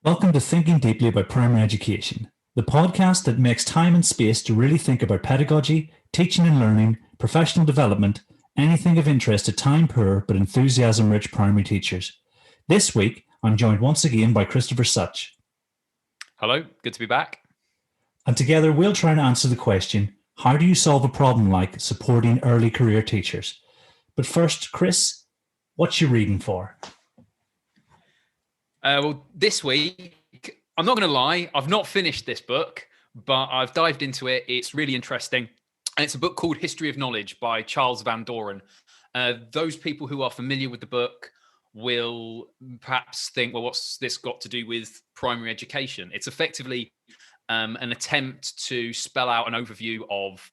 Welcome to Thinking Deeply About Primary Education, the podcast that makes time and space to really think about pedagogy, teaching and learning, professional development, anything of interest to time-poor but enthusiasm-rich primary teachers. This week, I'm joined once again by Christopher Such. Hello, good to be back. And together we'll try and answer the question, how do you solve a problem like supporting early career teachers? But first, Chris, what's you reading for? Well, this week, I'm not going to lie, I've not finished this book, but I've dived into it. It's really interesting. And it's a book called History of Knowledge by Charles Van Doren. Those people who are familiar with the book will perhaps think, well, what's this got to do with primary education? It's effectively an attempt to spell out an overview of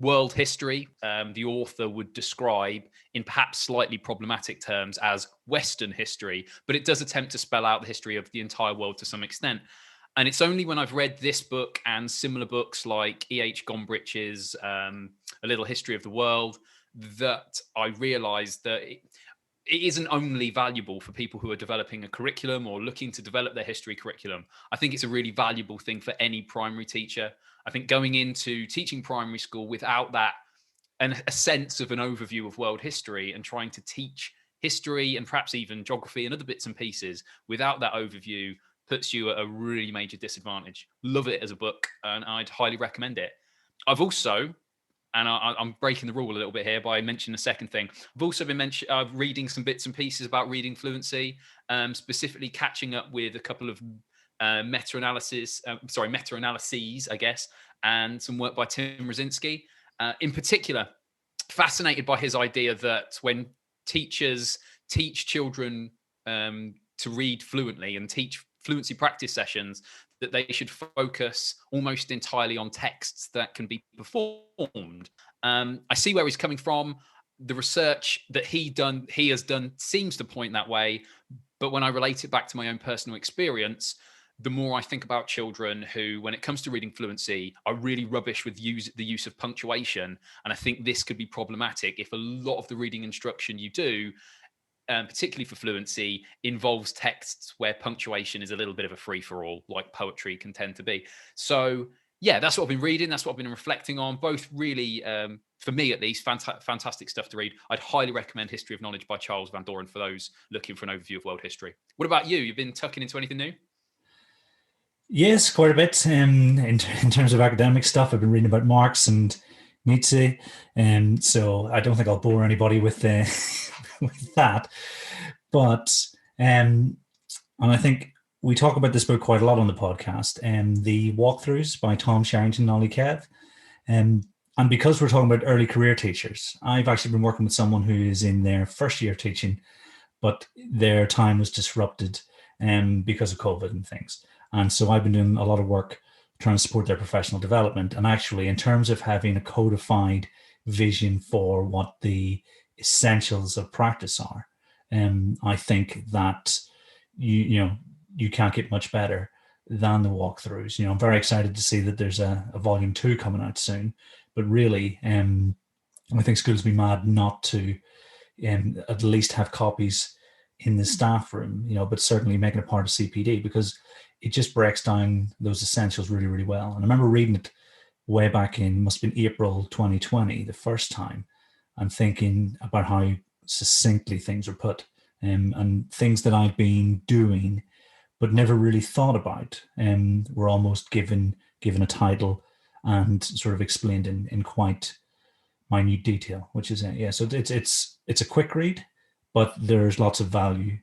world history. The author would describe in perhaps slightly problematic terms as Western history, but it does attempt to spell out the history of the entire world to some extent. And it's only when I've read this book and similar books like E.H. Gombrich's A Little History of the World that I realized that it isn't only valuable for people who are developing a curriculum or looking to develop their history curriculum. I think it's a really valuable thing for any primary teacher. I think going into teaching primary school without that and a sense of an overview of world history and trying to teach history and perhaps even geography and other bits and pieces without that overview puts you at a really major disadvantage. Love it as a book, and I'd highly recommend it. I've also, and I'm breaking the rule a little bit here by mentioning a second thing. I've also been reading some bits and pieces about reading fluency, specifically catching up with a couple of meta-analyses, I guess, and some work by Tim Rosinski. In particular, fascinated by his idea that when teachers teach children to read fluently and teach fluency practice sessions, that they should focus almost entirely on texts that can be performed. I see where he's coming from. The research that he has done seems to point that way. But when I relate it back to my own personal experience, the more I think about children who, when it comes to reading fluency, are really rubbish with the use of punctuation. And I think this could be problematic if a lot of the reading instruction you do, particularly for fluency, involves texts where punctuation is a little bit of a free-for-all, like poetry can tend to be. So yeah, that's what I've been reading. That's what I've been reflecting on. Both really, for me at least, fantastic stuff to read. I'd highly recommend History of Knowledge by Charles Van Doren for those looking for an overview of world history. What about you? You've been tucking into anything new? Yes, quite a bit. In terms of academic stuff, I've been reading about Marx and Nietzsche, and so I don't think I'll bore anybody with with that. But and I think we talk about this book quite a lot on the podcast. The walkthroughs by Tom Sherrington and Ollie Kev, and because we're talking about early career teachers, I've actually been working with someone who is in their first year teaching, but their time was disrupted because of COVID and things. And so I've been doing a lot of work trying to support their professional development. And actually, in terms of having a codified vision for what the essentials of practice are, I think that you can't get much better than the walkthroughs. I'm very excited to see that there's a volume 2 coming out soon. But really, I think schools would be mad not to at least have copies in the staff room, but certainly making it part of CPD, because it just breaks down those essentials really, really well. And I remember reading it way back in, must have been April 2020, the first time, and thinking about how succinctly things are put, and things that I've been doing but never really thought about, were almost given a title and sort of explained in quite minute detail, which is so it's a quick read, but there's lots of value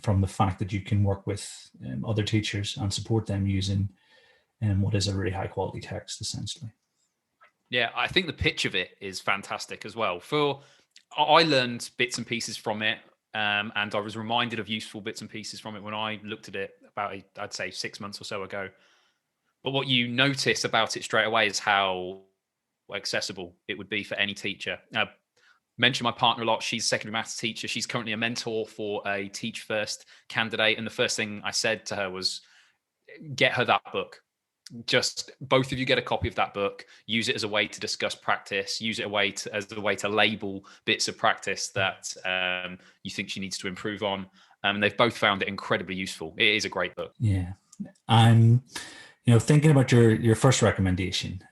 from the fact that you can work with other teachers and support them using what is a really high quality text, essentially. Yeah, I think the pitch of it is fantastic as well. I learned bits and pieces from it, and I was reminded of useful bits and pieces from it when I looked at it about, I'd say, 6 months or so ago. But what you notice about it straight away is how accessible it would be for any teacher. Mention my partner a lot. She's a secondary maths teacher. She's currently a mentor for a Teach First candidate. And the first thing I said to her was, get her that book. Just both of you get a copy of that book, use it as a way to discuss practice, use it as a way to label bits of practice that you think she needs to improve on. They've both found it incredibly useful. It is a great book. Yeah. I'm, thinking about your first recommendation,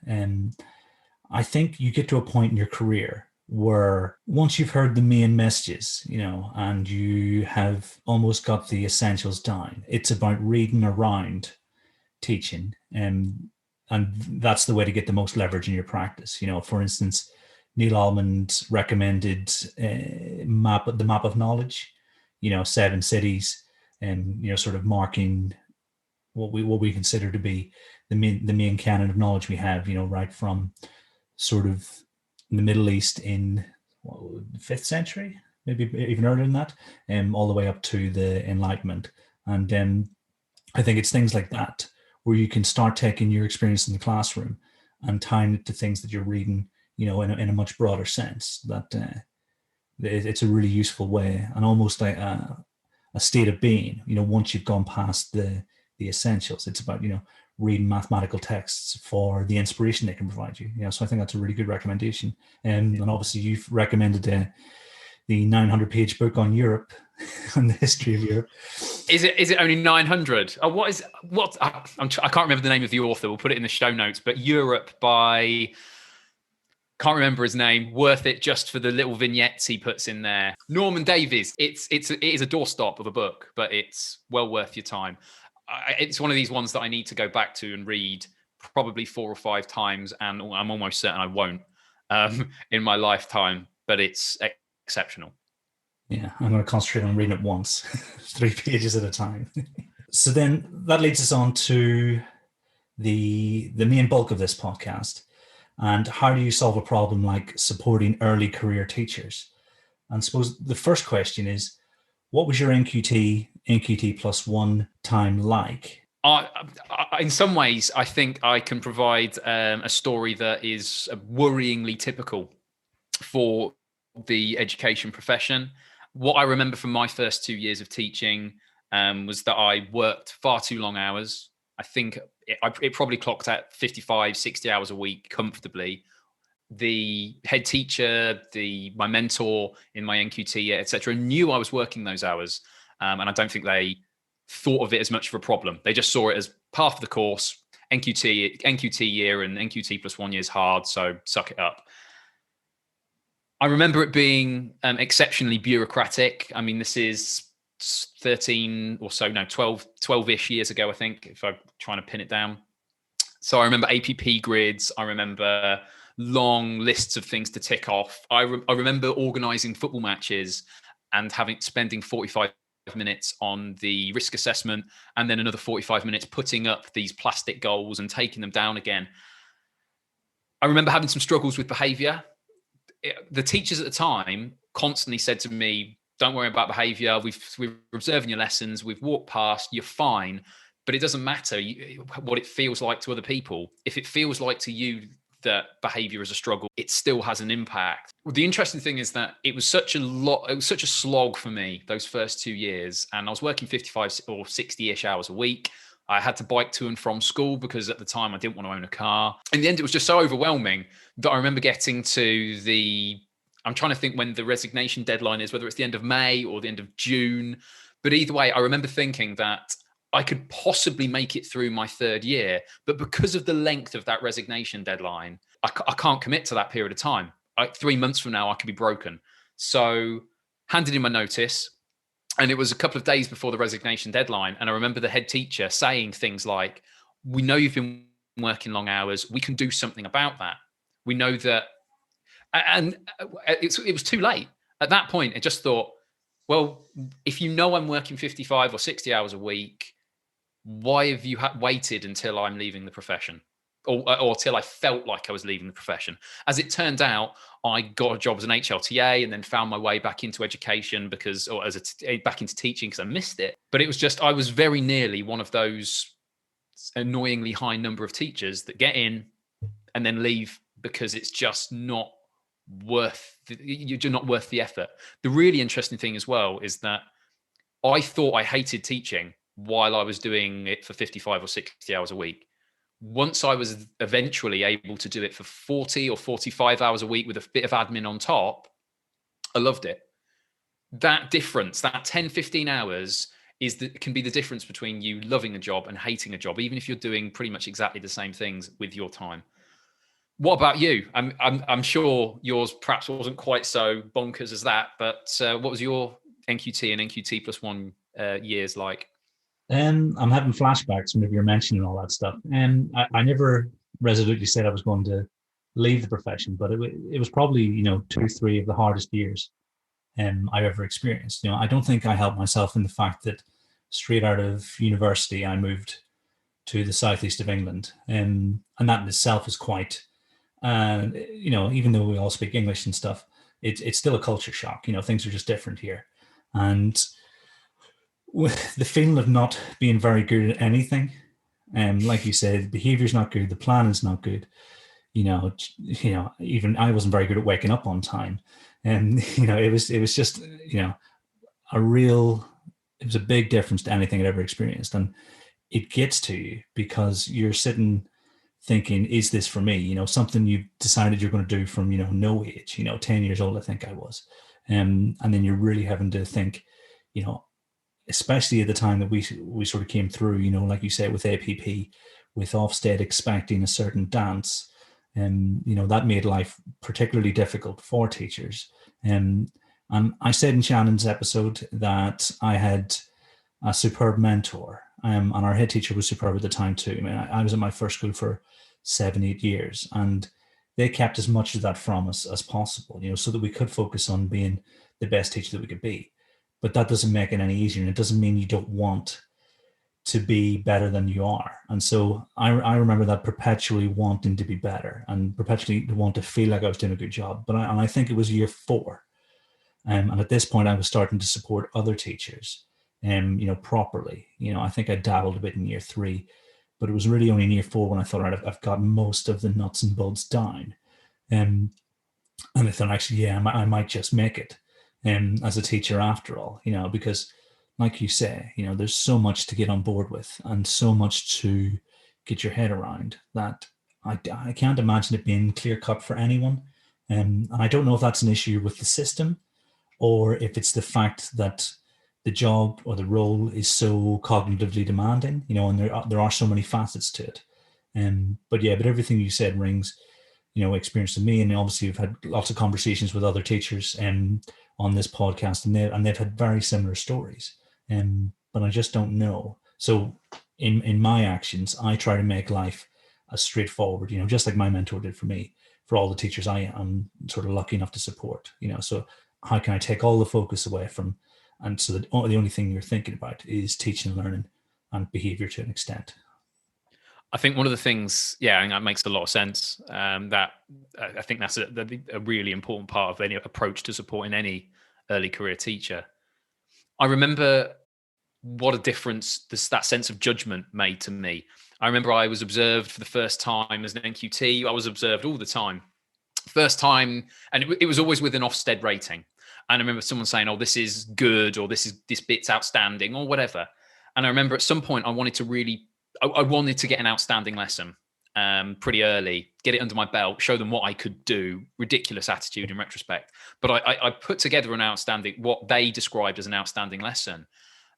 I think you get to a point in your career where once you've heard the main messages, and you have almost got the essentials down, it's about reading around teaching. And that's the way to get the most leverage in your practice. For instance, Neil Almond recommended the map of knowledge, 7 cities, and sort of marking what we consider to be the main canon of knowledge we have, right from sort of the Middle East in the 5th century, maybe even earlier than that, all the way up to the Enlightenment. And I think it's things like that where you can start taking your experience in the classroom and tying it to things that you're reading, in a much broader sense. That it's a really useful way, and almost like a state of being. Once you've gone past the essentials, it's about reading mathematical texts for the inspiration they can provide you. So I think that's a really good recommendation. And obviously you've recommended the 900-page book on Europe, on the history of Europe. Is it only 900? Oh, I can't remember the name of the author. We'll put it in the show notes. But Europe by, can't remember his name. Worth it just for the little vignettes he puts in there. Norman Davies. It is a doorstop of a book, but it's well worth your time. It's one of these ones that I need to go back to and read probably 4 or 5 times, and I'm almost certain I won't in my lifetime. But it's exceptional. Yeah, I'm going to concentrate on reading it once, 3 pages at a time. So then that leads us on to the main bulk of this podcast. And how do you solve a problem like supporting early career teachers? And I suppose the first question is, what was your NQT +1 time like? In some ways, I think I can provide a story that is worryingly typical for the education profession. What I remember from my first 2 years of teaching was that I worked far too long hours. I think it probably clocked at 55, 60 hours a week comfortably. The head teacher, my mentor in my NQT, etc., knew I was working those hours. And I don't think they thought of it as much of a problem. They just saw it as part of the course. NQT year and NQT +1 year is hard, so suck it up. I remember it being exceptionally bureaucratic. I mean, this is 12-ish years ago, I think, if I'm trying to pin it down. So I remember APP grids. I remember long lists of things to tick off. I remember organizing football matches and spending 45 minutes on the risk assessment, and then another 45 minutes putting up these plastic goals and taking them down again. I remember having some struggles with behavior. The teachers at the time constantly said to me, don't worry about behavior. We're observing your lessons. We've walked past. You're fine. But it doesn't matter what it feels like to other people. If it feels like to you that behavior is a struggle, it still has an impact. The interesting thing is that it was such a slog for me those first 2 years. And I was working 55 or 60-ish hours a week. I had to bike to and from school because at the time I didn't want to own a car. In the end, it was just so overwhelming that I remember getting to I'm trying to think when the resignation deadline is, whether it's the end of May or the end of June. But either way, I remember thinking that I could possibly make it through my 3rd year. But because of the length of that resignation deadline, I can't commit to that period of time. 3 months from now, I could be broken. So handed in my notice. And it was a couple of days before the resignation deadline. And I remember the head teacher saying things like, we know you've been working long hours. We can do something about that. We know that. And it was too late. At that point, I just thought, well, if you know I'm working 55 or 60 hours a week, why have you waited until I'm leaving the profession? Or till I felt like I was leaving the profession. As it turned out, I got a job as an HLTA and then found my way back into education back into teaching because I missed it. But it was just, I was very nearly one of those annoyingly high number of teachers that get in and then leave because it's just not you're not worth the effort. The really interesting thing as well is that I thought I hated teaching while I was doing it for 55 or 60 hours a week. Once I was eventually able to do it for 40 or 45 hours a week with a bit of admin on top, I loved it. that difference, that 10, 15 hours can be the difference between you loving a job and hating a job, even if you're doing pretty much exactly the same things with your time. What about you? I'm sure yours perhaps wasn't quite so bonkers as that, but what was your NQT and NQT plus one years like? I'm having flashbacks whenever you're mentioning all that stuff. And I never resolutely said I was going to leave the profession, but it was probably, 2, 3 of the hardest years I've ever experienced. I don't think I helped myself in the fact that straight out of university, I moved to the southeast of England. And that in itself is quite, even though we all speak English and stuff, it's still a culture shock. Things are just different here. And with the feeling of not being very good at anything, like you said, the behavior's not good, the plan is not good. Even I wasn't very good at waking up on time, and it was just it was a big difference to anything I'd ever experienced, and it gets to you because you're sitting thinking, is this for me? Something you've decided you're going to do from no age, 10 years old I think I was, and then you're really having to think, especially at the time that we sort of came through, like you said, with APP, with Ofsted expecting a certain dance, and that made life particularly difficult for teachers. And I said in Shannon's episode that I had a superb mentor, and our head teacher was superb at the time too. I mean, I was at my first school for 7-8 years, and they kept as much of that from us as possible, so that we could focus on being the best teacher that we could be. But that doesn't make it any easier, and it doesn't mean you don't want to be better than you are. And so I remember that perpetually wanting to be better and perpetually want to feel like I was doing a good job. But I think it was year 4. And at this point, I was starting to support other teachers, properly. I think I dabbled a bit in year 3, but it was really only in year 4 when I thought, all right, I've got most of the nuts and bolts down. And I thought, actually, yeah, I might just make it as a teacher after all, because like you say, there's so much to get on board with and so much to get your head around that I can't imagine it being clear cut for anyone. And I don't know if that's an issue with the system or if it's the fact that the job or the role is so cognitively demanding, and there are so many facets to it. But everything you said rings, experience to me. And obviously you've had lots of conversations with other teachers on this podcast, and they've had very similar stories. But I just don't know. So in my actions, I try to make life as straightforward, just like my mentor did for me, for all the teachers I am sort of lucky enough to support, so how can I take all the focus away from, and so that the only thing you're thinking about is teaching and learning and behavior to an extent. I think one of the things, and that makes a lot of sense. That I think that's a really important part of any approach to supporting any early career teacher. I remember what a difference that sense of judgment made to me. I remember I was observed for the first time as an NQT. I was observed all the time. First time, and it was always with an Ofsted rating. And I remember someone saying, "Oh, this is good," or this bit's outstanding," or whatever. And I remember at some point I wanted to get an outstanding lesson pretty early, get it under my belt, show them what I could do. Ridiculous attitude in retrospect. But I put together what they described as an outstanding lesson.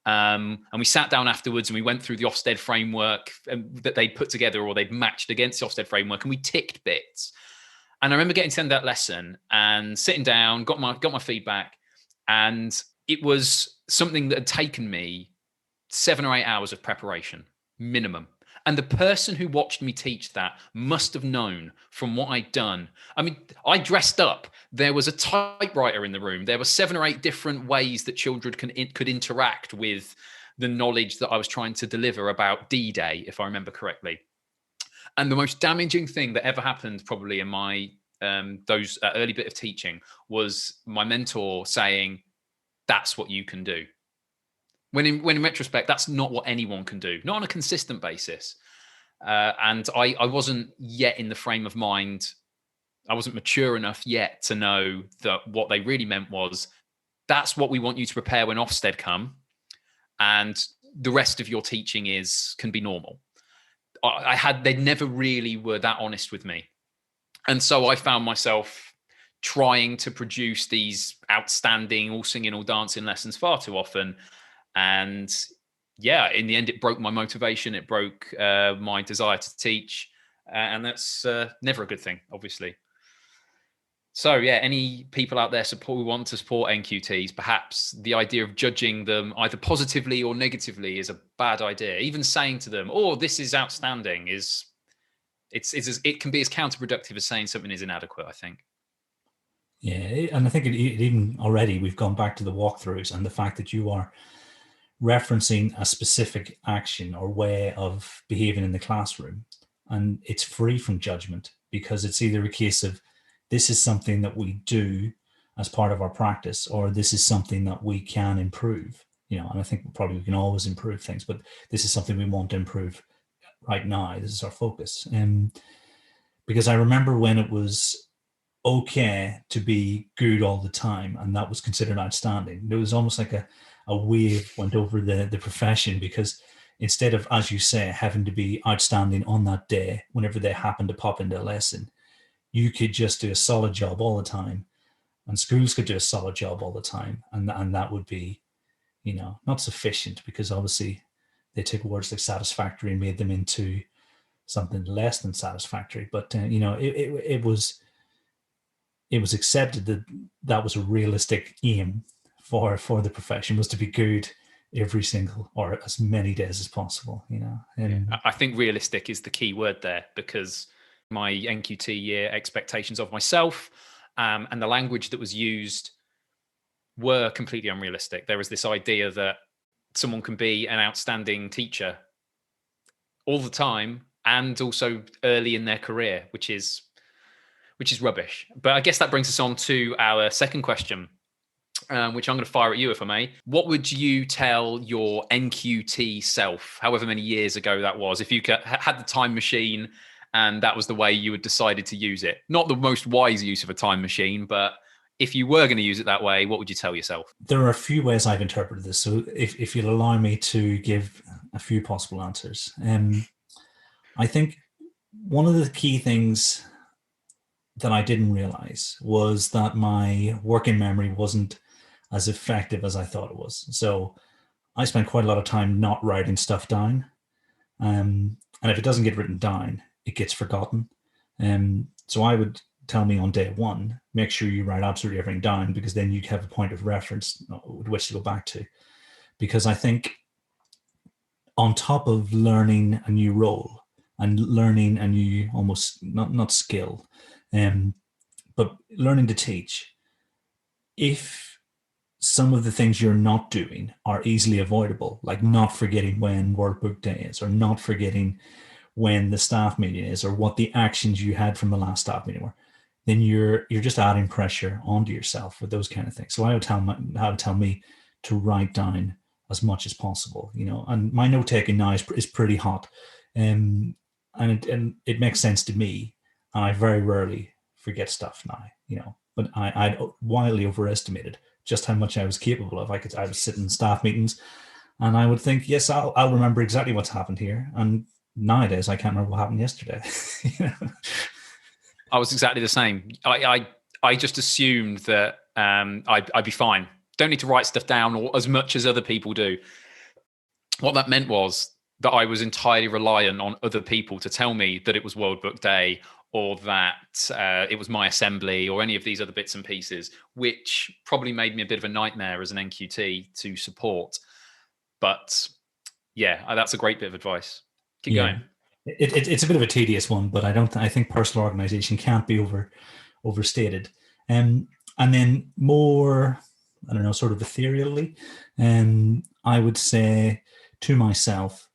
And we sat down afterwards and we went through the Ofsted framework that they'd put together or they'd matched against the Ofsted framework, and we ticked bits. And I remember getting to that lesson and sitting down, got my feedback, and it was something that had taken me 7 or 8 hours of preparation minimum. And the person who watched me teach that must have known from what I'd done. I mean, I dressed up. There was a typewriter in the room. There were 7 or 8 different ways that children could interact with the knowledge that I was trying to deliver about D-Day, if I remember correctly. And the most damaging thing that ever happened probably in my those early bit of teaching was my mentor saying, "That's what you can do." When in retrospect, that's not what anyone can do, not on a consistent basis. And I wasn't yet in the frame of mind. I wasn't mature enough yet to know that what they really meant was, that's what we want you to prepare when Ofsted come. And the rest of your teaching can be normal. They never really were that honest with me. And so I found myself trying to produce these outstanding all singing, all dancing lessons far too often. And yeah, in the end, it broke my motivation. It broke my desire to teach. And that's never a good thing, obviously. So yeah, any people out there who want to support NQTs, perhaps the idea of judging them either positively or negatively is a bad idea. Even saying to them, "Oh, this is outstanding," it can be as counterproductive as saying something is inadequate, I think. Yeah, and I think even already we've gone back to the walkthroughs and the fact that you are referencing a specific action or way of behaving in the classroom, and it's free from judgment, because it's either a case of this is something that we do as part of our practice, or this is something that we can improve, and I think probably we can always improve things, but this is something we want to improve right now. This is our focus. Because I remember when it was okay to be good all the time, and that was considered outstanding. It was almost like a wave went over the profession, because instead of, as you say, having to be outstanding on that day, whenever they happen to pop into a lesson, you could just do a solid job all the time, and schools could do a solid job all the time, and that would be, not sufficient, because obviously they took words like satisfactory and made them into something less than satisfactory. But it was accepted that that was a realistic aim for the profession, was to be good every single, or as many days as possible. I think realistic is the key word there, because my NQT year expectations of myself and the language that was used were completely unrealistic. There was this idea that someone can be an outstanding teacher all the time and also early in their career, which is rubbish. But I guess that brings us on to our second question, which I'm going to fire at you, if I may. What would you tell your NQT self, however many years ago that was, if you had the time machine and that was the way you had decided to use it? Not the most wise use of a time machine, but if you were going to use it that way, what would you tell yourself? There are a few ways I've interpreted this. So if you'll allow me to give a few possible answers. I think one of the key things that I didn't realize was that my working memory wasn't as effective as I thought it was. So I spent quite a lot of time not writing stuff down. And if it doesn't get written down, it gets forgotten. So I would tell me on day one, make sure you write absolutely everything down, because then you have a point of reference with which to go back to. Because I think on top of learning a new role and learning a new, almost not skill, but learning to teach, if some of the things you're not doing are easily avoidable, like not forgetting when workbook day is, or not forgetting when the staff meeting is, or what the actions you had from the last staff meeting were, then you're just adding pressure onto yourself with those kind of things. So I would tell me to write down as much as possible, and my note taking now is pretty hot, and it makes sense to me, and I very rarely forget stuff now, but I'd wildly overestimated just how much I was capable of. I was sitting in staff meetings and I would think, yes, I'll remember exactly what's happened here, and nowadays I can't remember what happened yesterday. I was exactly the same. I just assumed that I'd be fine. Don't need to write stuff down or as much as other people do. What that meant was that I was entirely reliant on other people to tell me that it was World Book Day, or that it was my assembly, or any of these other bits and pieces, which probably made me a bit of a nightmare as an NQT to support. But yeah, that's a great bit of advice. Keep going. It's a bit of a tedious one, but I think personal organization can't be overstated. And then more, I don't know, sort of ethereally, I would say to myself,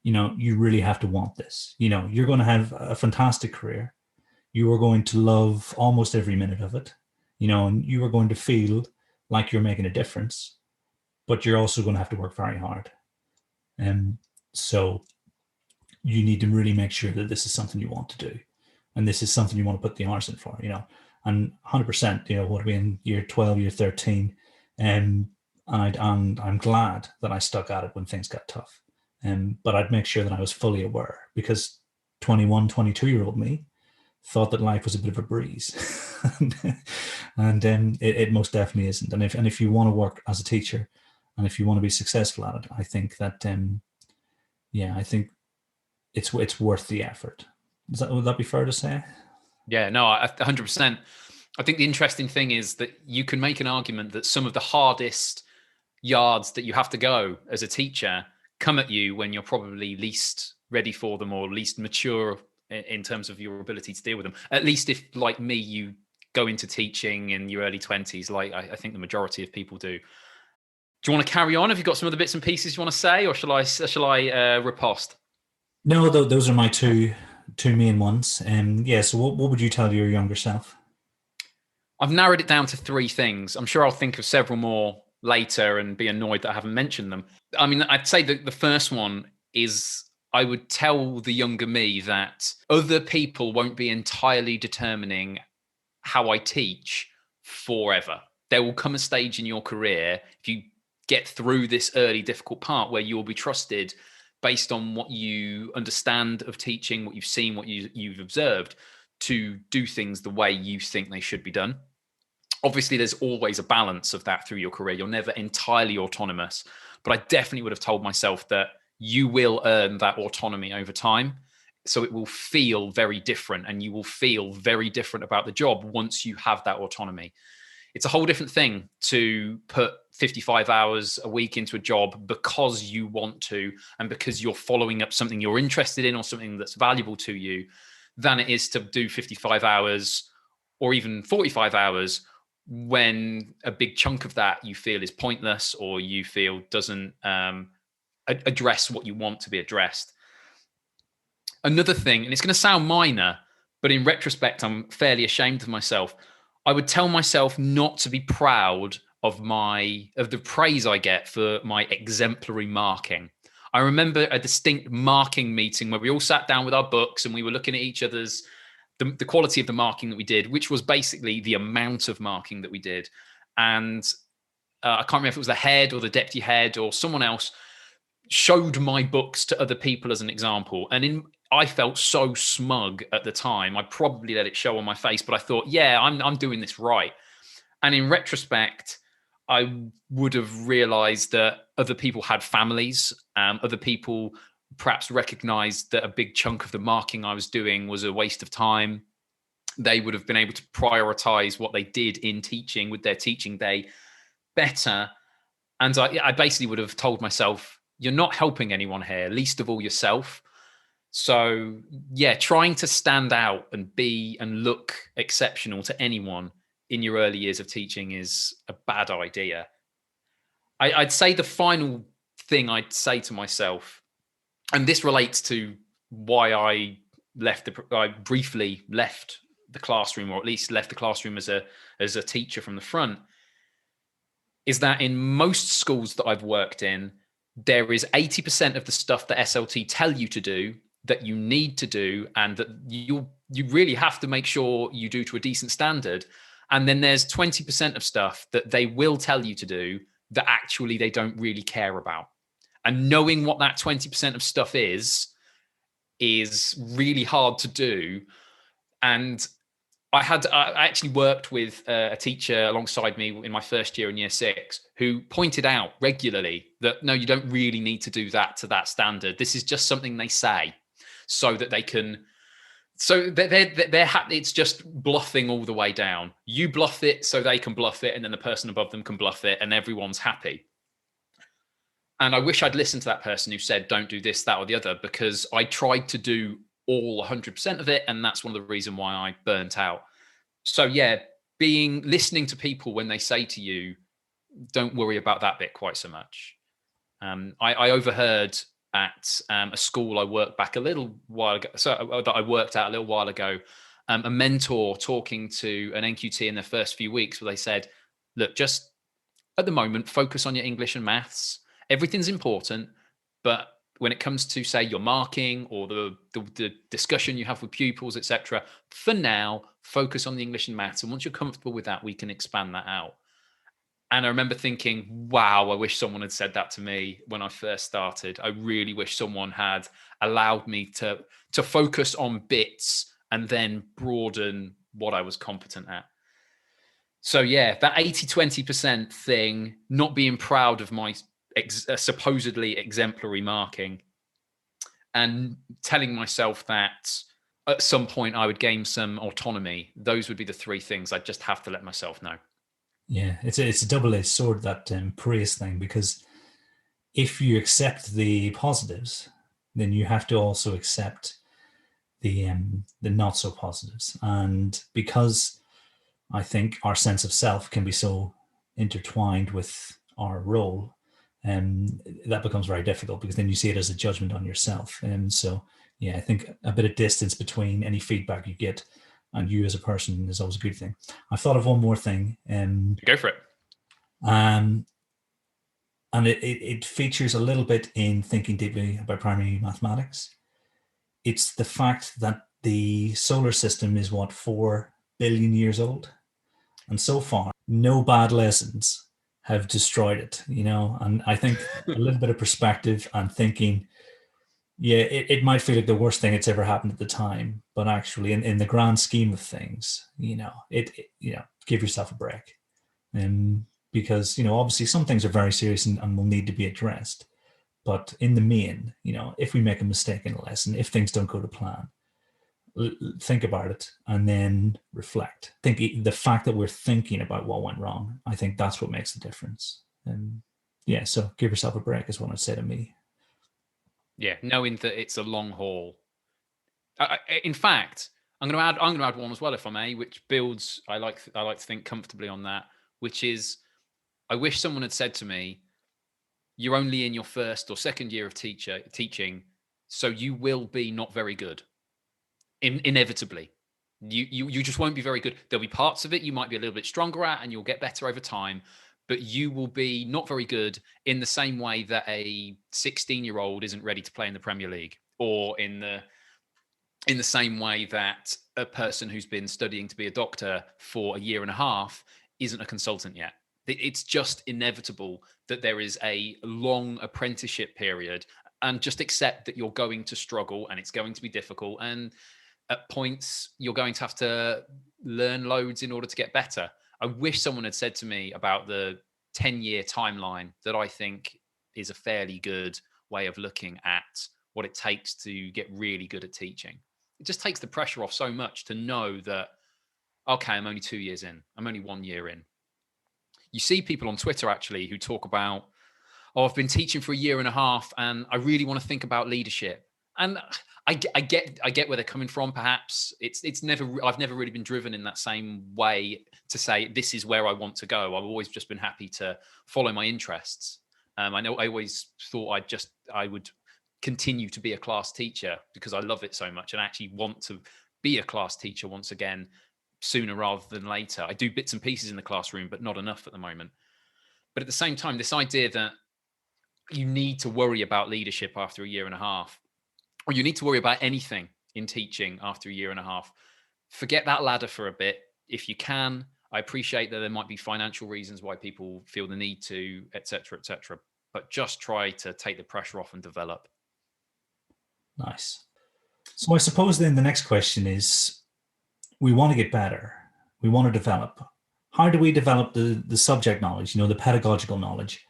you really have to want this. You're going to have a fantastic career. You are going to love almost every minute of it, and you are going to feel like you're making a difference, but you're also going to have to work very hard. And so you need to really make sure that this is something you want to do, and this is something you want to put the hours in for, and 100%, what are we in year 12, year 13, and I'm glad that I stuck at it when things got tough. But I'd make sure that I was fully aware, because 21, 22-year-old me thought that life was a bit of a breeze, and it most definitely isn't. And if you want to work as a teacher, and if you want to be successful at it, I think that I think it's worth the effort. Would that be fair to say? Yeah, no, 100%. I think the interesting thing is that you can make an argument that some of the hardest yards that you have to go as a teacher come at you when you're probably least ready for them or least mature in terms of your ability to deal with them. At least if, like me, you go into teaching in your early 20s, like I think the majority of people do. Do you want to carry on? Have you got some other bits and pieces you want to say, or shall I riposte? No, those are my two main ones. Yeah. So what would you tell your younger self? I've narrowed it down to three things. I'm sure I'll think of several more later and be annoyed that I haven't mentioned them. I mean, I'd say that the first one is I would tell the younger me that other people won't be entirely determining how I teach forever. There will come a stage in your career, if you get through this early difficult part, where you will be trusted based on what you understand of teaching, what you've seen, what you've observed, to do things the way you think they should be done. Obviously, there's always a balance of that through your career. You're never entirely autonomous, but I definitely would have told myself that you will earn that autonomy over time. So it will feel very different, and you will feel very different about the job once you have that autonomy. It's a whole different thing to put 55 hours a week into a job because you want to and because you're following up something you're interested in or something that's valuable to you, than it is to do 55 hours or even 45 hours when a big chunk of that you feel is pointless or you feel doesn't address what you want to be addressed. Another thing, and it's going to sound minor, but in retrospect, I'm fairly ashamed of myself. I would tell myself not to be proud of the praise I get for my exemplary marking. I remember a distinct marking meeting where we all sat down with our books and we were looking at each other's the quality of the marking that we did, which was basically the amount of marking that we did. And I can't remember if it was the head or the deputy head or someone else showed my books to other people as an example. And I felt so smug at the time. I probably let it show on my face, but I thought, yeah, I'm doing this right. And in retrospect, I would have realized that other people had families. Other people perhaps recognized that a big chunk of the marking I was doing was a waste of time. They would have been able to prioritize what they did in teaching with their teaching day better. And I basically would have told myself, you're not helping anyone here, least of all yourself. So yeah, trying to stand out and be and look exceptional to anyone in your early years of teaching is a bad idea. I'd say the final thing I'd say to myself, and this relates to why I briefly left the classroom, or at least left the classroom as a teacher from the front, is that in most schools that I've worked in, there is 80% of the stuff that SLT tell you to do that you need to do, and that you really have to make sure you do to a decent standard. And then there's 20% of stuff that they will tell you to do that actually they don't really care about. And knowing what that 20% of stuff is really hard to do. And I actually worked with a teacher alongside me in my first year in year 6 who pointed out regularly that, no, you don't really need to do that to that standard. This is just something they say so that they can, so it's just bluffing all the way down. You bluff it so they can bluff it, and then the person above them can bluff it, and everyone's happy. And I wish I'd listened to that person who said, don't do this, that, or the other, because I tried to do all 100% of it. And that's one of the reasons why I burnt out. So yeah, listening to people when they say to you, don't worry about that bit quite so much. I overheard at a school I worked back a little while ago, that I worked at a little while ago, a mentor talking to an NQT in their first few weeks, where they said, look, just at the moment, focus on your English and maths. Everything's important, but when it comes to, say, your marking or the discussion you have with pupils, etc., for now, focus on the English and maths. And once you're comfortable with that, we can expand that out. And I remember thinking, wow, I wish someone had said that to me when I first started. I really wish someone had allowed me to focus on bits and then broaden what I was competent at. So yeah, that 80-20% thing, not being proud of my supposedly exemplary marking, and telling myself that at some point I would gain some autonomy. Those would be the three things I'd just have to let myself know. Yeah, it's a double-edged sword, that praise thing, because if you accept the positives, then you have to also accept the not so positives. And because I think our sense of self can be so intertwined with our role, that becomes very difficult, because then you see it as a judgment on yourself. And so, yeah, I think a bit of distance between any feedback you get and you as a person is always a good thing. I've thought of one more thing. Go for it. And it features a little bit in Thinking Deeply About Primary Mathematics. It's the fact that the solar system is, 4 billion years old? And so far, no bad lessons have destroyed it, And I think a little bit of perspective and thinking, yeah, it might feel like the worst thing that's ever happened at the time, but actually in the grand scheme of things, give yourself a break. Because, obviously some things are very serious and will need to be addressed. But in the main, if we make a mistake in a lesson, if things don't go to plan, think about it and then reflect. The fact that we're thinking about what went wrong, I think that's what makes the difference. And yeah, so give yourself a break is what I'd say to me. Yeah, knowing that it's a long haul. In fact, I'm going to add one as well, if I may, which builds. I like to think comfortably on that, which is, I wish someone had said to me, "You're only in your first or second year of teaching, so you will be not very good. Inevitably, you just won't be very good. There'll be parts of it you might be a little bit stronger at, and you'll get better over time. But you will be not very good in the same way that a 16-year-old isn't ready to play in the Premier League, or in the same way that a person who's been studying to be a doctor for a year and a half isn't a consultant yet. It's just inevitable that there is a long apprenticeship period, and just accept that you're going to struggle and it's going to be difficult. And at points, you're going to have to learn loads in order to get better. I wish someone had said to me about the 10-year timeline that I think is a fairly good way of looking at what it takes to get really good at teaching. It just takes the pressure off so much to know that, okay, I'm only 2 years in. I'm only 1 year in. You see people on Twitter actually who talk about, oh, I've been teaching for a year and a half and I really want to think about leadership. And I get where they're coming from. Perhaps I've never really been driven in that same way to say this is where I want to go. I've always just been happy to follow my interests. I know I always thought I would continue to be a class teacher because I love it so much, and I actually want to be a class teacher once again sooner rather than later. I do bits and pieces in the classroom, but not enough at the moment. But at the same time, this idea that you need to worry about leadership after a year and a half, or you need to worry about anything in teaching after a year and a half, forget that ladder for a bit if you can. I appreciate that there might be financial reasons why people feel the need to, et cetera, but just try to take the pressure off and develop. Nice. So I suppose then the next question is, we want to get better. We want to develop. How do we develop the subject knowledge, the pedagogical knowledge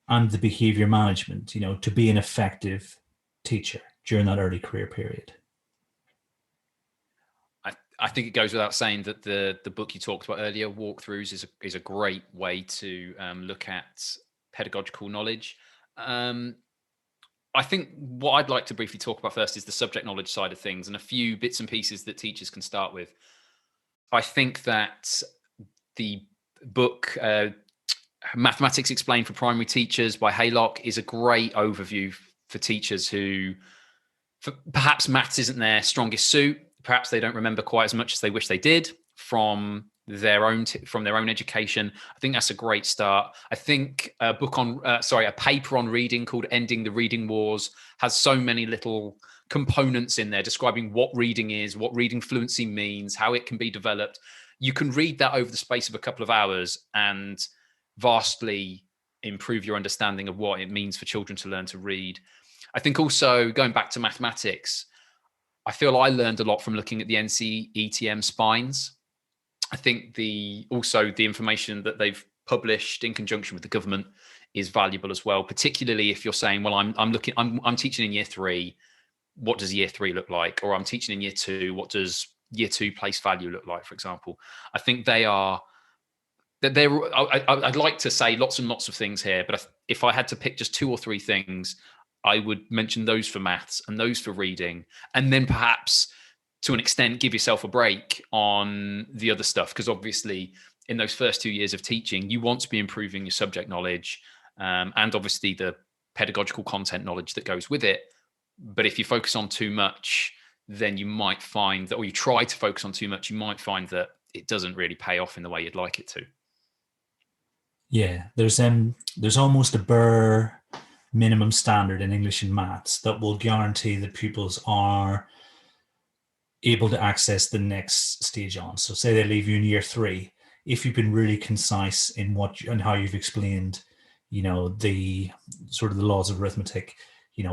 and the behavior management, to be an effective teacher during that early career period? I think it goes without saying that the book you talked about earlier, Walkthroughs, is a great way to look at pedagogical knowledge. I think what I'd like to briefly talk about first is the subject knowledge side of things and a few bits and pieces that teachers can start with. I think that the book Mathematics Explained for Primary Teachers by Haylock is a great overview for teachers who perhaps maths isn't their strongest suit. Perhaps they don't remember quite as much as they wish they did from their own education. I think that's a great start. I think a paper on reading called Ending the Reading Wars has so many little components in there describing what reading is, what reading fluency means, how it can be developed. You can read that over the space of a couple of hours and vastly improve your understanding of what it means for children to learn to read. I think also, going back to mathematics, I feel I learned a lot from looking at the NCETM spines. I think also the information that they've published in conjunction with the government is valuable as well, particularly if you're saying, well, I'm teaching in year 3, what does year 3 look like? Or I'm teaching in year 2, what does year 2 place value look like, for example? I think I'd like to say lots and lots of things here, but if I had to pick just 2 or 3 things, I would mention those for maths and those for reading, and then perhaps to an extent give yourself a break on the other stuff, because obviously in those first 2 years of teaching, you want to be improving your subject knowledge, and obviously the pedagogical content knowledge that goes with it. But if you focus on too much, then you might find that, or you try to focus on too much, you might find that it doesn't really pay off in the way you'd like it to. Yeah, there's almost a bare minimum standard in English and maths that will guarantee that pupils are able to access the next stage on. So say they leave you in year 3, if you've been really concise in and how you've explained, the sort of the laws of arithmetic,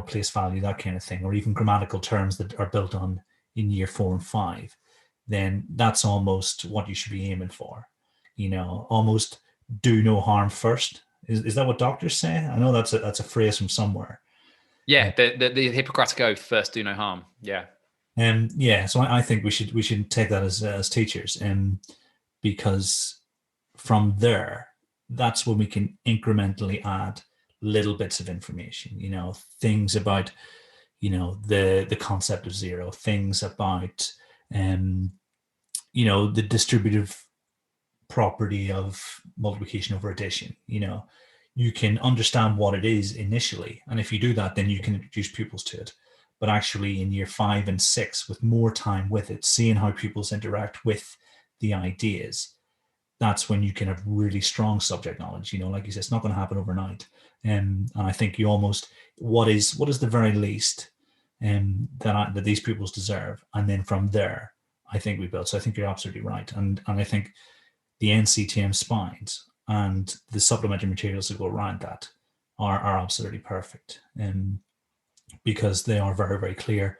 place value, that kind of thing, or even grammatical terms that are built on in year 4 and 5, then that's almost what you should be aiming for. Almost do no harm first. Is that what doctors say? I know that's a phrase from somewhere. Yeah, the Hippocratic Oath, first do no harm. Yeah. So I think we should take that as teachers, because from there, that's when we can incrementally add little bits of information. Things about the concept of zero, things about the distributive property of multiplication over addition. You can understand what it is initially, and if you do that, then you can introduce pupils to it. But actually in year 5 and 6, with more time with it, seeing how pupils interact with the ideas, that's when you can have really strong subject knowledge. Like you said, it's not going to happen overnight. And I think you almost, what is the very least that these pupils deserve? And then from there, I think we build. So I think you're absolutely right. And I think the NCTM spines and the supplementary materials that go around that are absolutely perfect. Because they are very, very clear,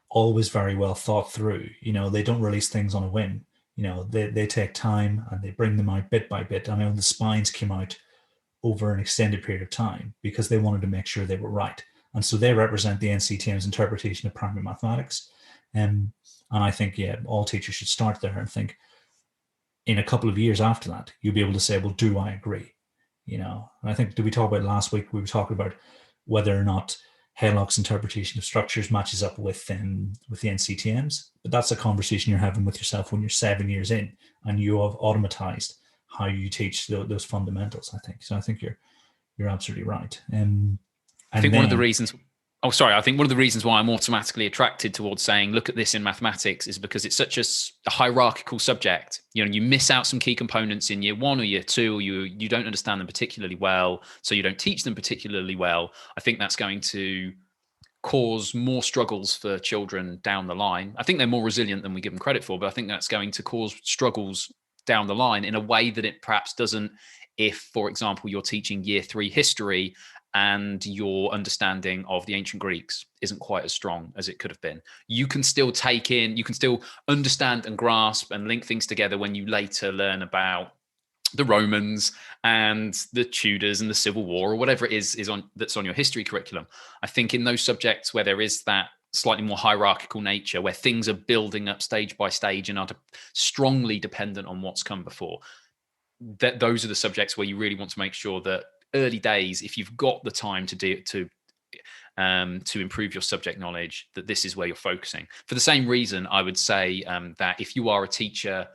always very well thought through. They don't release things on a whim. They take time and they bring them out bit by bit. I know the spines came out over an extended period of time because they wanted to make sure they were right. And so they represent the NCTM's interpretation of primary mathematics. And I think, all teachers should start there and think, in a couple of years after that, you'll be able to say, well, do I agree? And I think, did we talk about last week? We were talking about whether or not Haylock's interpretation of structures matches up with the NCTM's, but that's a conversation you're having with yourself when you're 7 years in and you have automatized how you teach those fundamentals. I think you're absolutely right. I think one of the reasons why I'm automatically attracted towards saying, look at this in mathematics, is because it's such a hierarchical subject. You miss out some key components in year 1 or year 2, or you don't understand them particularly well, so you don't teach them particularly well. I think that's going to cause more struggles for children down the line. I think they're more resilient than we give them credit for, but I think that's going to cause struggles down the line in a way that it perhaps doesn't if, for example, you're teaching year 3 history and your understanding of the ancient Greeks isn't quite as strong as it could have been. You can still understand and grasp and link things together when you later learn about the Romans and the Tudors and the Civil War, or whatever it is that's on your history curriculum. I think in those subjects where there is that slightly more hierarchical nature, where things are building up stage by stage and are strongly dependent on what's come before, that those are the subjects where you really want to make sure that early days, if you've got the time to improve your subject knowledge, that this is where you're focusing. For the same reason, I would say that if you are a teacher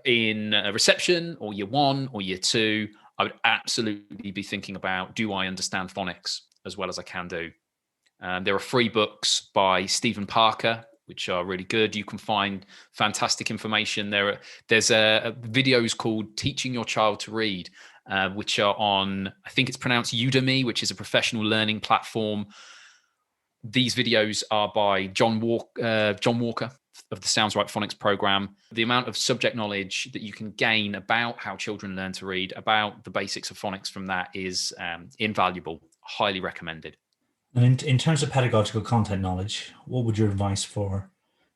in a reception or year 1 or year 2, I would absolutely be thinking about, do I understand phonics as well as I can do? There are free books by Stephen Parker, which are really good. You can find fantastic information. There's videos called Teaching Your Child to Read, which are on, I think it's pronounced Udemy, which is a professional learning platform. These videos are by John Walker of the Sounds Right Phonics program. The amount of subject knowledge that you can gain about how children learn to read, about the basics of phonics from that is invaluable. Highly recommended. And in terms of pedagogical content knowledge, what would your advice for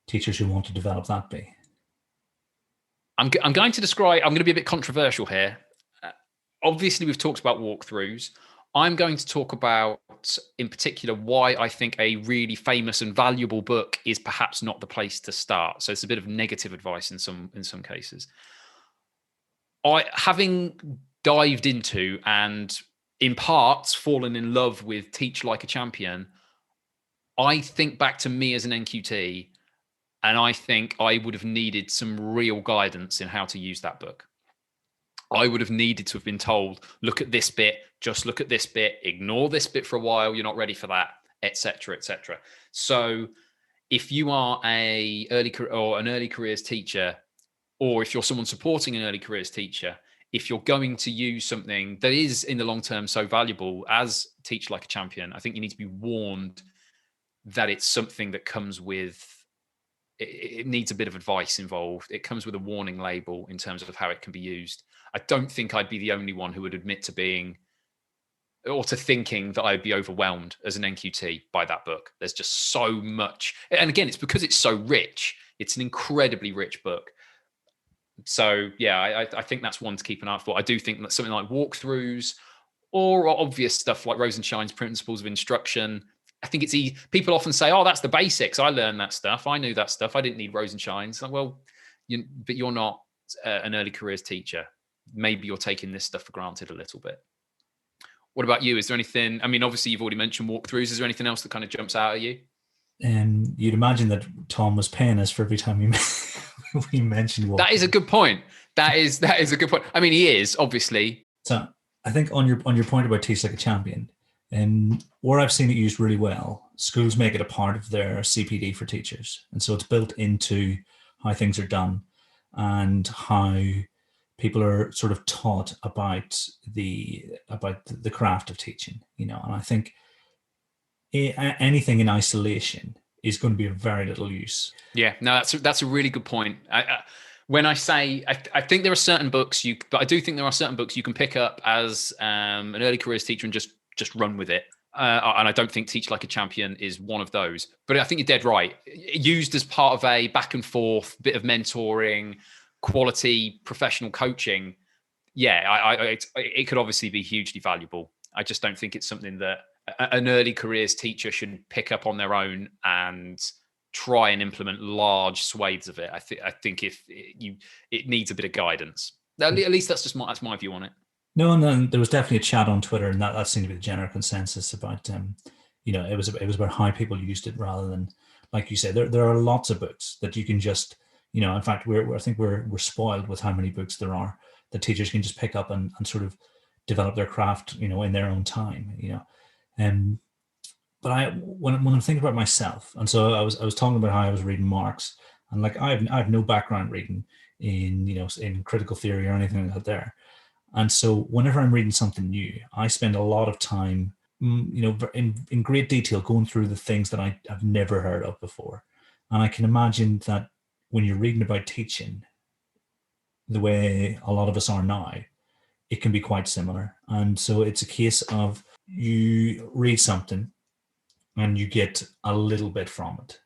teachers who want to develop that be? I'm going to describe, I'm going to be a bit controversial here. Obviously, we've talked about walkthroughs. I'm going to talk about, in particular, why I think a really famous and valuable book is perhaps not the place to start. So it's a bit of negative advice in some cases. Having dived into and in parts fallen in love with Teach Like a Champion, I think back to me as an NQT, and I think I would have needed some real guidance in how to use that book. I would have needed to have been told, look at this bit, just look at this bit, ignore this bit for a while, you're not ready for that, etc., etc. So if you are an early careers teacher, or if you're someone supporting an early careers teacher, if you're going to use something that is in the long term so valuable as Teach Like a Champion, I think you need to be warned that it's something that comes with, it needs a bit of advice involved. It comes with a warning label in terms of how it can be used. I don't think I'd be the only one who would admit to being or to thinking that I'd be overwhelmed as an NQT by that book. There's just so much. And again, it's because it's so rich. It's an incredibly rich book. So yeah, I think that's one to keep an eye out for. I do think that something like walkthroughs or obvious stuff like Rosenshine's Principles of Instruction, I think it's easy. People often say, oh, that's the basics. I learned that stuff. I knew that stuff. I didn't need Rosenshine's. Like, well, but you're not an early careers teacher. Maybe you're taking this stuff for granted a little bit. What about you? Is there anything, I mean, obviously you've already mentioned walkthroughs. Is there anything else that kind of jumps out at you? You'd imagine that Tom was paying us for every time we mentioned walkthroughs. That is a good point. That is a good point. I mean, he is, obviously. So I think on your point about Teach Like a Champion, where I've seen it used really well, schools make it a part of their CPD for teachers. And so it's built into how things are done and how people are sort of taught about the craft of teaching, and I think anything in isolation is going to be of very little use. Yeah, no, that's a really good point. When I say, I think there are certain books but I do think there are certain books you can pick up as an early careers teacher and just run with it. And I don't think Teach Like a Champion is one of those. But I think you're dead right. Used as part of a back and forth bit of mentoring, quality professional coaching, it could obviously be hugely valuable. I just don't think it's something that an early careers teacher should pick up on their own and try and implement large swathes of it. I think if it needs a bit of guidance. At least that's my view on it. No, and there was definitely a chat on Twitter, and that seemed to be the general consensus about it was about how people used it rather than, like you said, there are lots of books that you can just, in fact, I think we're spoiled with how many books there are that teachers can just pick up and sort of develop their craft, in their own time, But when I'm thinking about myself, and so I was talking about how I was reading Marx, and like I have no background reading in critical theory or anything like that there, and so whenever I'm reading something new, I spend a lot of time, in great detail going through the things that I've never heard of before, and I can imagine that when you're reading about teaching, the way a lot of us are now, it can be quite similar, and so it's a case of you read something and you get a little bit from it.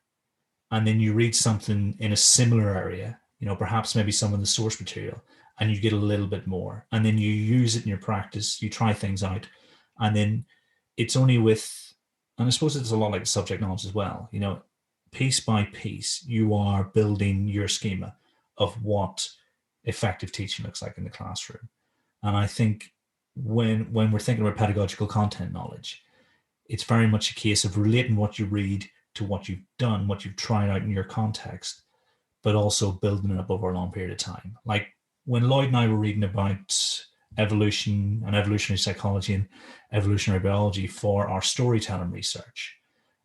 And then you read something in a similar area, perhaps maybe some of the source material, and you get a little bit more. And then you use it in your practice, you try things out. And then it's only with, and I suppose it's a lot like subject knowledge as well, piece by piece, you are building your schema of what effective teaching looks like in the classroom. And I think when we're thinking about pedagogical content knowledge, it's very much a case of relating what you read to what you've done, what you've tried out in your context, but also building it up over a long period of time. Like when Lloyd and I were reading about evolution and evolutionary psychology and evolutionary biology for our storytelling research,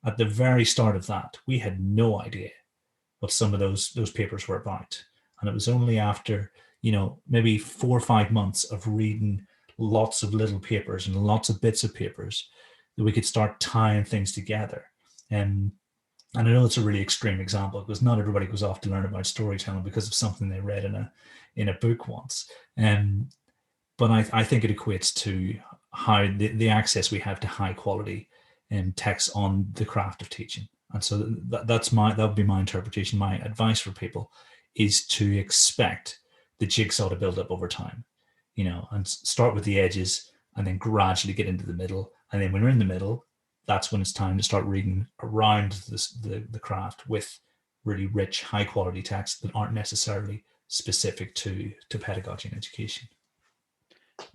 at the very start of that, we had no idea what some of those papers were about. And it was only after, maybe 4 or 5 months of reading lots of little papers and lots of bits of papers that we could start tying things together. And I know it's a really extreme example because not everybody goes off to learn about storytelling because of something they read in a book once. But I think it equates to how the access we have to high quality texts on the craft of teaching. And so that would be my interpretation. My advice for people is to expect the jigsaw to build up over time, and start with the edges and then gradually get into the middle. And then when we're in the middle, that's when it's time to start reading around the craft with really rich, high quality texts that aren't necessarily specific to pedagogy and education.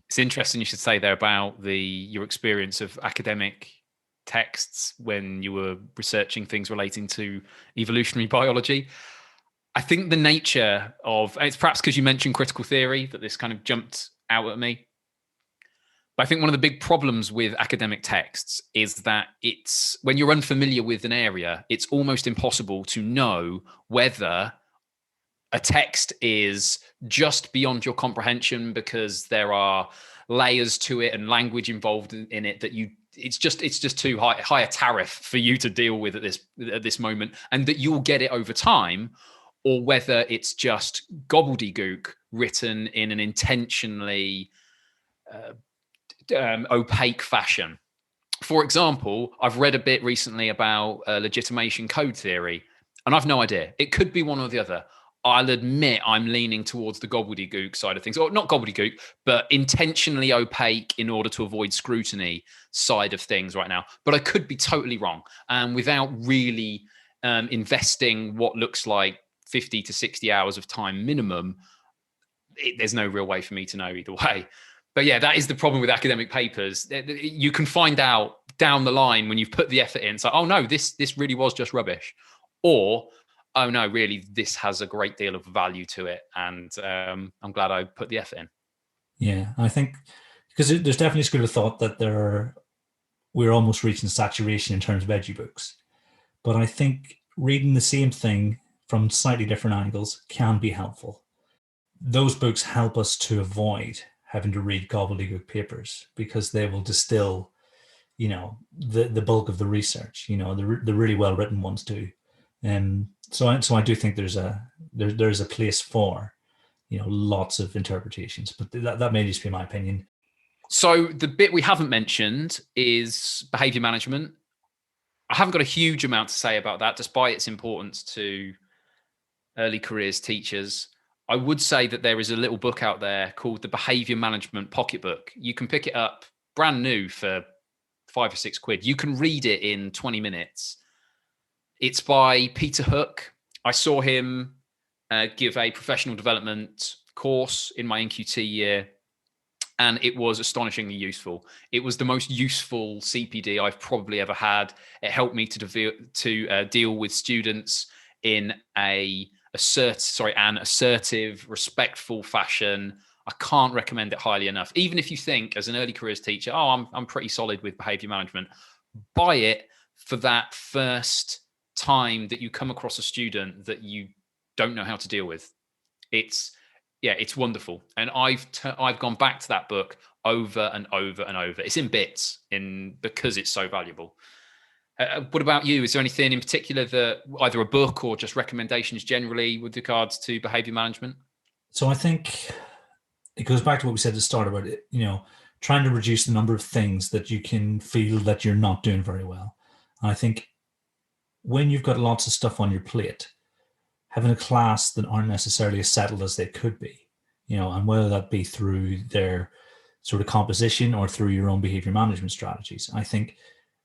It's interesting you should say there about your experience of academic texts when you were researching things relating to evolutionary biology. I think the nature of, it's perhaps because you mentioned critical theory that this kind of jumped out at me. But I think one of the big problems with academic texts is that it's, when you're unfamiliar with an area, it's almost impossible to know whether a text is just beyond your comprehension because there are layers to it and language involved in it that it's just too high a tariff for you to deal with at this moment, and that you'll get it over time, or whether it's just gobbledygook written in an intentionally opaque fashion. For example, I've read a bit recently about legitimation code theory, and I've no idea. It could be one or the other. I'll admit I'm leaning towards the gobbledygook side of things, or not gobbledygook, but intentionally opaque in order to avoid scrutiny side of things right now. But I could be totally wrong. And without really investing what looks like 50 to 60 hours of time minimum, there's no real way for me to know either way. But yeah, that is the problem with academic papers. You can find out down the line when you've put the effort in. It's like, oh no, this really was just rubbish. Or, oh no, really, this has a great deal of value to it. And I'm glad I put the effort in. Yeah, I think because there's definitely a school of thought that we're almost reaching saturation in terms of edubooks. But I think reading the same thing from slightly different angles can be helpful. Those books help us to avoid having to read gobbledygook papers because they will distill, the bulk of the research. The really well written ones do. So I do think there's a place for, lots of interpretations, but that may just be my opinion. So the bit we haven't mentioned is behavior management. I haven't got a huge amount to say about that, despite its importance to early careers teachers. I would say that there is a little book out there called the Behavior Management Pocketbook. You can pick it up brand new for £5 or £6. You can read it in 20 minutes. It's by Peter Hook. I saw him give a professional development course in my NQT year, and it was astonishingly useful. It was the most useful CPD I've probably ever had. It helped me to deal with students in an assertive, respectful fashion. I can't recommend it highly enough. Even if you think, as an early careers teacher, I'm pretty solid with behavior management, buy it for that first time that you come across a student that you don't know how to deal with. It's wonderful. And I've gone back to that book over and over and over. It's in bits because it's so valuable. What about you? Is there anything in particular that either a book or just recommendations generally with regards to behavior management? So I think it goes back to what we said at the start about it, trying to reduce the number of things that you can feel that you're not doing very well. And I think when you've got lots of stuff on your plate, having a class that aren't necessarily as settled as they could be, and whether that be through their sort of composition or through your own behavior management strategies, I think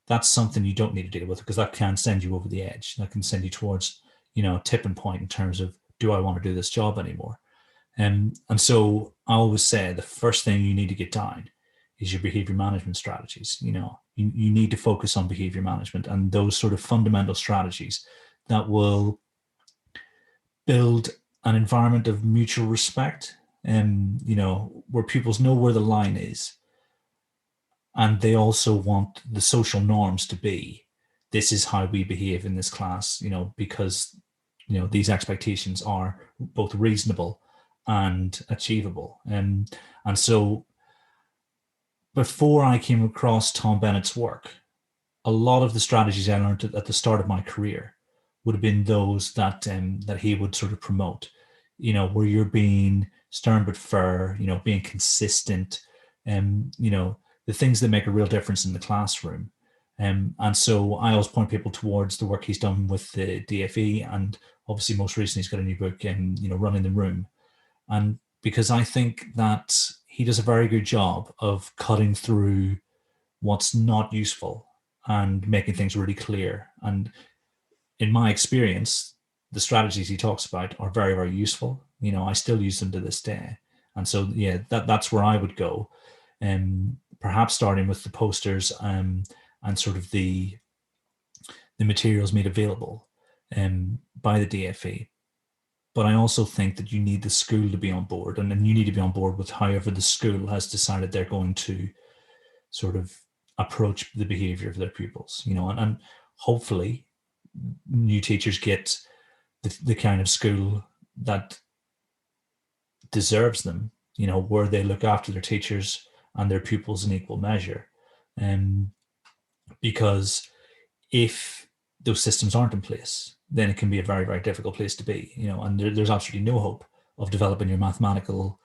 that's something you don't need to deal with, because that can send you over the edge. That can send you towards, a tipping point in terms of, do I want to do this job anymore? And so I always say the first thing you need to get down is your behavior management strategies. You need to focus on behavior management and those sort of fundamental strategies that will build an environment of mutual respect, and where pupils know where the line is, and they also want the social norms to be, this is how we behave in this class, because these expectations are both reasonable and achievable. And so before I came across Tom Bennett's work, a lot of the strategies I learned at the start of my career would have been those that he would sort of promote, where you're being stern but fair, being consistent, the things that make a real difference in the classroom. And so I always point people towards the work he's done with the DFE, and obviously most recently he's got a new book, Running the Room. And because I think that he does a very good job of cutting through what's not useful and making things really clear. And in my experience, the strategies he talks about are very, very useful. I still use them to this day. And so, yeah, that's where I would go. Perhaps starting with the posters and sort of the materials made available by the DFE. But I also think that you need the school to be on board, and then you need to be on board with however the school has decided they're going to sort of approach the behavior of their pupils, and hopefully new teachers get the kind of school that deserves them, where they look after their teachers and their pupils in equal measure. Because if those systems aren't in place, then it can be a very, very difficult place to be, and there's absolutely no hope of developing your mathematical,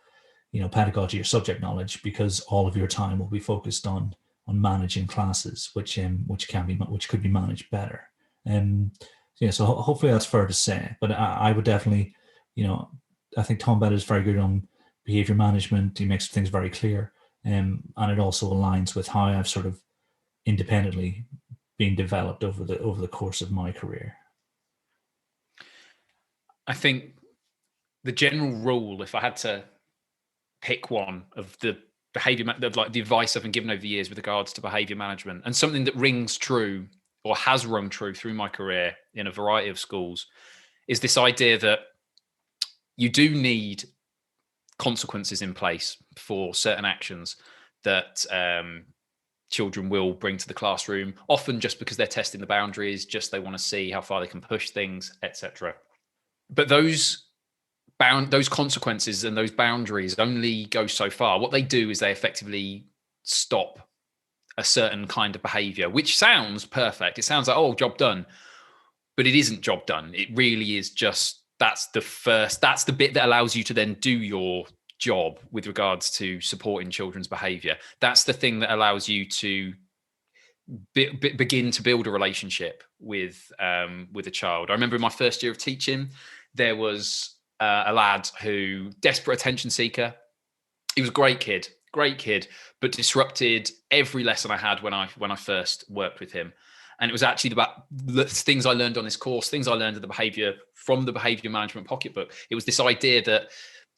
pedagogy or subject knowledge, because all of your time will be focused on managing classes, which could be managed better. So hopefully that's fair to say, but I would definitely, I think Tom Bennett is very good on behavior management. He makes things very clear. And it also aligns with how I've sort of independently been developed over the course of my career. I think the general rule, if I had to pick one of the behavior, like the advice I've been given over the years with regards to behavior management, and something that rings true or has rung true through my career in a variety of schools, is this idea that you do need consequences in place for certain actions that children will bring to the classroom, often just because they're testing the boundaries, just they want to see how far they can push things, etc. But those consequences and those boundaries only go so far. What they do is they effectively stop a certain kind of behavior, which sounds perfect. It sounds like, oh, job done. But it isn't job done. It really is just, that's the bit that allows you to then do your job with regards to supporting children's behavior. That's the thing that allows you to begin to build a relationship with a child. I remember in my first year of teaching, there was a lad who, desperate attention seeker. He was a great kid, but disrupted every lesson I had when I first worked with him. And it was actually about the things I learned on this course, things I learned from the behavior management pocketbook. It was this idea that,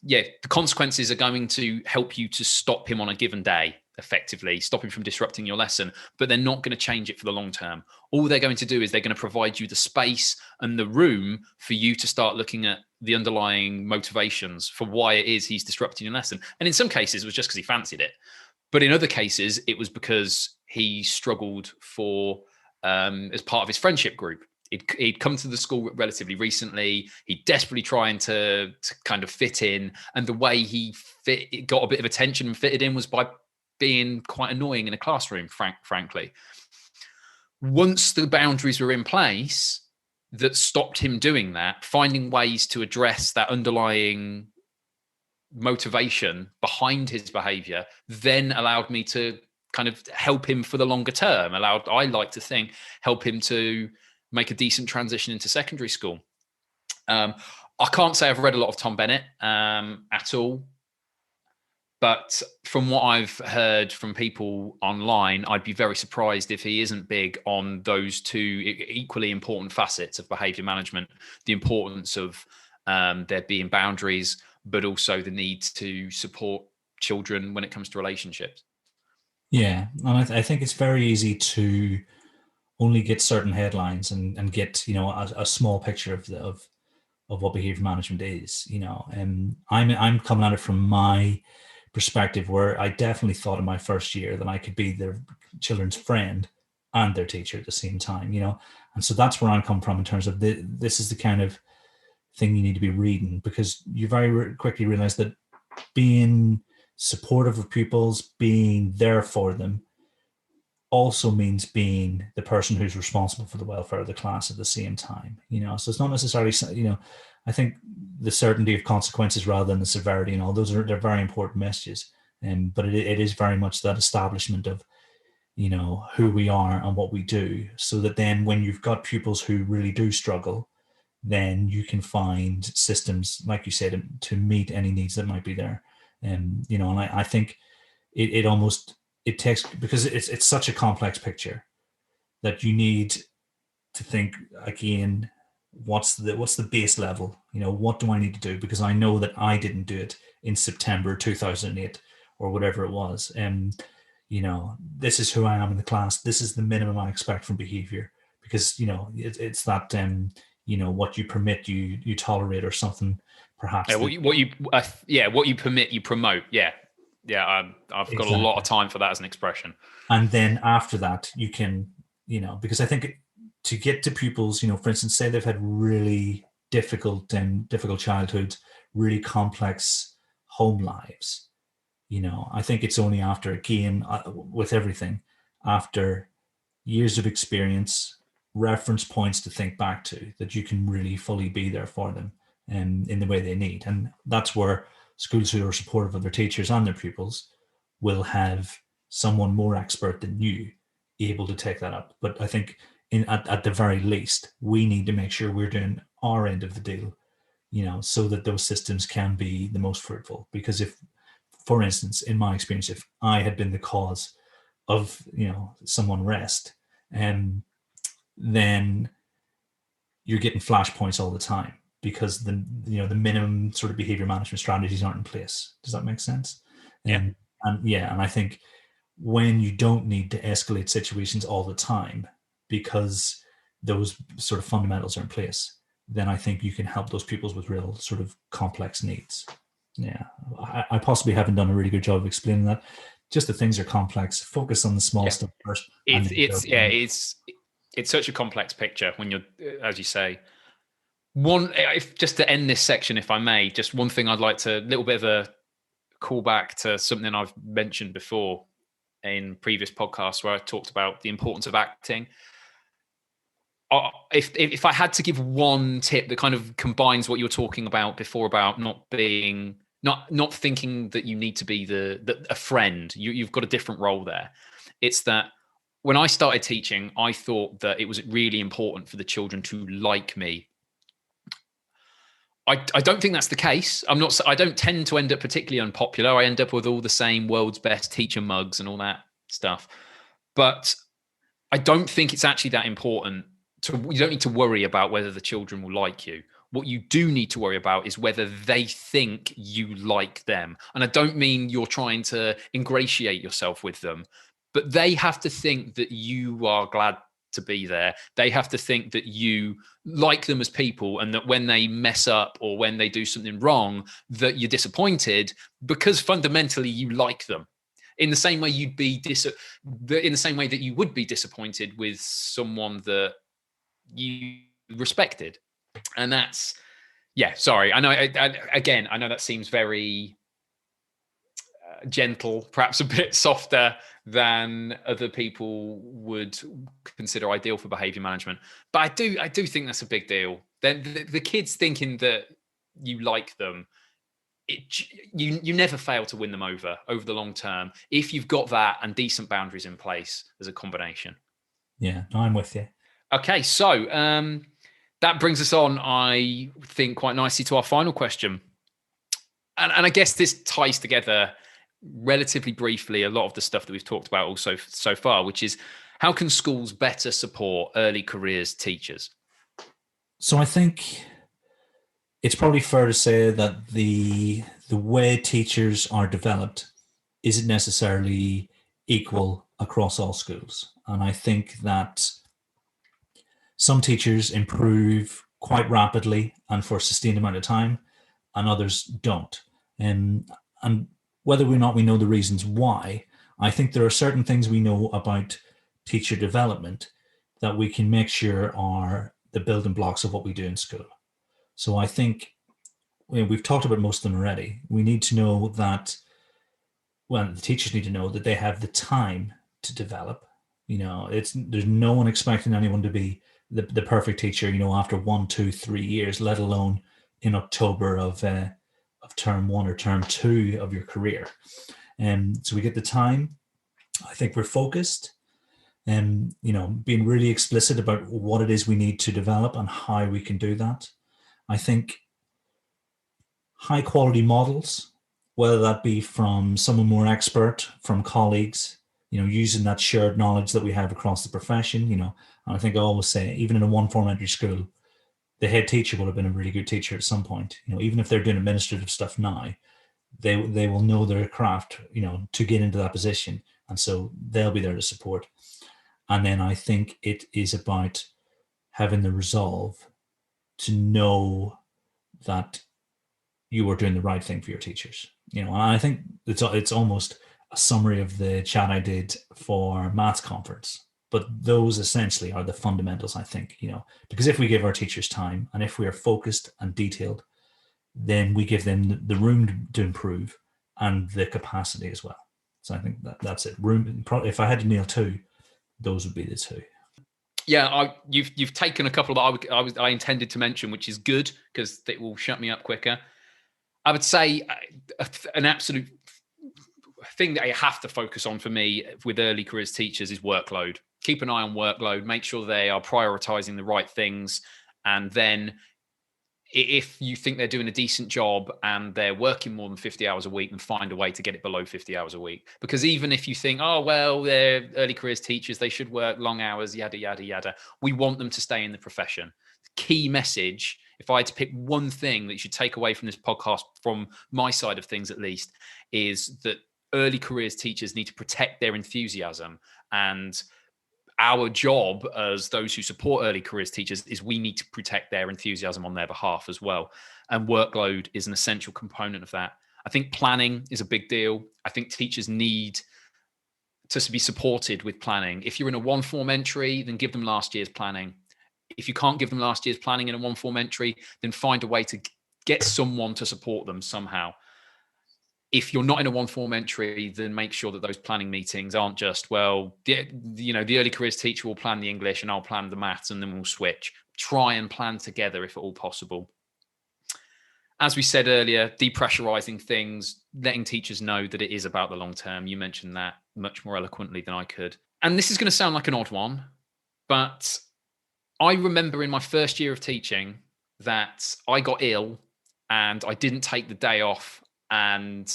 the consequences are going to help you to stop him on a given day, effectively stop him from disrupting your lesson, but they're not going to change it for the long term. All they're going to do is they're going to provide you the space and the room for you to start looking at the underlying motivations for why it is he's disrupting your lesson. And in some cases, it was just because he fancied it. But in other cases, it was because he struggled as part of his friendship group. He'd come to the school relatively recently. He desperately trying to kind of fit in. And the way he got a bit of attention and fitted in was by being quite annoying in a classroom, frankly. Once the boundaries were in place that stopped him doing that, finding ways to address that underlying motivation behind his behavior then allowed me to kind of help him for the longer term, I like to think, help him to make a decent transition into secondary school. I can't say I've read a lot of Tom Bennett at all, but from what I've heard from people online, I'd be very surprised if he isn't big on those two equally important facets of behavior management, the importance of there being boundaries, but also the need to support children when it comes to relationships. Yeah, and I think it's very easy to only get certain headlines and get a small picture of what behavior management is. And I'm coming at it from my perspective, where I definitely thought in my first year that I could be their children's friend and their teacher at the same time. And so that's where I'm coming from in terms of this is the kind of thing you need to be reading, because you very quickly realize that being supportive of pupils, being there for them, also means being the person who's responsible for the welfare of the class at the same time. So it's not necessarily, I think the certainty of consequences rather than the severity and all those they're very important messages. But it is very much that establishment of, who we are and what we do, so that then when you've got pupils who really do struggle, then you can find systems, like you said, to meet any needs that might be there. And I think it takes, because it's such a complex picture, that you need to think again, what's the base level? What do I need to do? Because I know that I didn't do it in September 2008 or whatever it was. And this is who I am in the class. This is the minimum I expect from behavior, because it's that what you permit, you tolerate, or something perhaps. What you permit, you promote. I've got a lot of time for that as an expression. And then after that, you can, because I think to get to pupils, for instance, say they've had really difficult childhoods, really complex home lives. I think it's only after, again, with everything, after years of experience, reference points to think back to, that you can really fully be there for them in the way they need. And that's where schools who are supportive of their teachers and their pupils will have someone more expert than you able to take that up. But I think at the very least, we need to make sure we're doing our end of the deal, so that those systems can be the most fruitful. Because if, for instance, in my experience, if I had been the cause of, some unrest, then you're getting flashpoints all the time, because the minimum sort of behavior management strategies aren't in place. Does that make sense? Yeah. And I think when you don't need to escalate situations all the time, because those sort of fundamentals are in place, then I think you can help those pupils with real sort of complex needs. Yeah, I possibly haven't done a really good job of explaining that. Just that things are complex. Focus on the small stuff first. It's such a complex picture when you're, as you say. Just to end this section, if I may, just one thing I'd like to, little bit of a callback to something I've mentioned before in previous podcasts, where I talked about the importance of acting. If I had to give one tip that kind of combines what you were talking about before, about not thinking that you need to be a friend, you've got a different role there. It's that when I started teaching, I thought that it was really important for the children to like me. I don't think that's the case. I don't tend to end up particularly unpopular. I end up with all the same world's best teacher mugs and all that stuff. But I don't think it's actually that important. You don't need to worry about whether the children will like you. What you do need to worry about is whether they think you like them. And I don't mean you're trying to ingratiate yourself with them, but they have to think that you are glad to be there. They have to think that you like them as people, and that when they mess up or when they do something wrong, that you're disappointed, because fundamentally you like them. In the same way you'd be in the same way that you would be disappointed with someone that you respected. And that's, sorry. I know, I know that seems very gentle, perhaps a bit softer than other people would consider ideal for behavior management. But I do think that's a big deal. Then the kids thinking that you like them, you never fail to win them over the long term if you've got that and decent boundaries in place as a combination. Yeah, I'm with you. Okay, so that brings us on, I think, quite nicely to our final question. And I guess this ties together relatively briefly a lot of the stuff that we've talked about also so far, which is, how can schools better support early careers teachers? So I think it's probably fair to say that the way teachers are developed isn't necessarily equal across all schools. And I think that some teachers improve quite rapidly and for a sustained amount of time, and others don't. And whether or not we know the reasons why, I think there are certain things we know about teacher development that we can make sure are the building blocks of what we do in school. So I think we've talked about most of them already. We need to know that, well, the teachers need to know that they have the time to develop. There's no one expecting anyone to be the perfect teacher, after 1, 2, 3 years, let alone in October of term 1 or term 2 of your career. So we get the time. I think we're focused. being really explicit about what it is we need to develop and how we can do that. I think high quality models, whether that be from someone more expert, from colleagues, using that shared knowledge that we have across the profession, and I think I always say, even in a one form entry school, the head teacher will have been a really good teacher at some point. Even if they're doing administrative stuff now, they will know their craft, to get into that position. And so they'll be there to support. And then I think it is about having the resolve to know that you are doing the right thing for your teachers. And I think it's almost a summary of the chat I did for maths conference. But those essentially are the fundamentals, I think, because if we give our teachers time and if we are focused and detailed, then we give them the room to improve and the capacity as well. So I think that's it. If I had to nail two, those would be the two. Yeah, you've taken a couple that I intended to mention, which is good because it will shut me up quicker. I would say an absolute thing that I have to focus on for me with early careers teachers is workload. Keep an eye on workload, make sure they are prioritizing the right things. And then if you think they're doing a decent job and they're working more than 50 hours a week, then find a way to get it below 50 hours a week. Because even if you think, oh, well, they're early careers teachers, they should work long hours, yada, yada, yada. We want them to stay in the profession. Key message, if I had to pick one thing that you should take away from this podcast, from my side of things at least, is that early careers teachers need to protect their enthusiasm. And our job as those who support early careers teachers is we need to protect their enthusiasm on their behalf as well. And workload is an essential component of that. I think planning is a big deal. I think teachers need to be supported with planning. If you're in a one form entry, then give them last year's planning. If you can't give them last year's planning in a one form entry, then find a way to get someone to support them somehow. If you're not in a one form entry, then make sure that those planning meetings aren't just, well, the early careers teacher will plan the English and I'll plan the maths and then we'll switch. Try and plan together if at all possible. As we said earlier, depressurizing things, letting teachers know that it is about the long term. You mentioned that much more eloquently than I could. And this is going to sound like an odd one, but I remember in my first year of teaching that I got ill and I didn't take the day off. And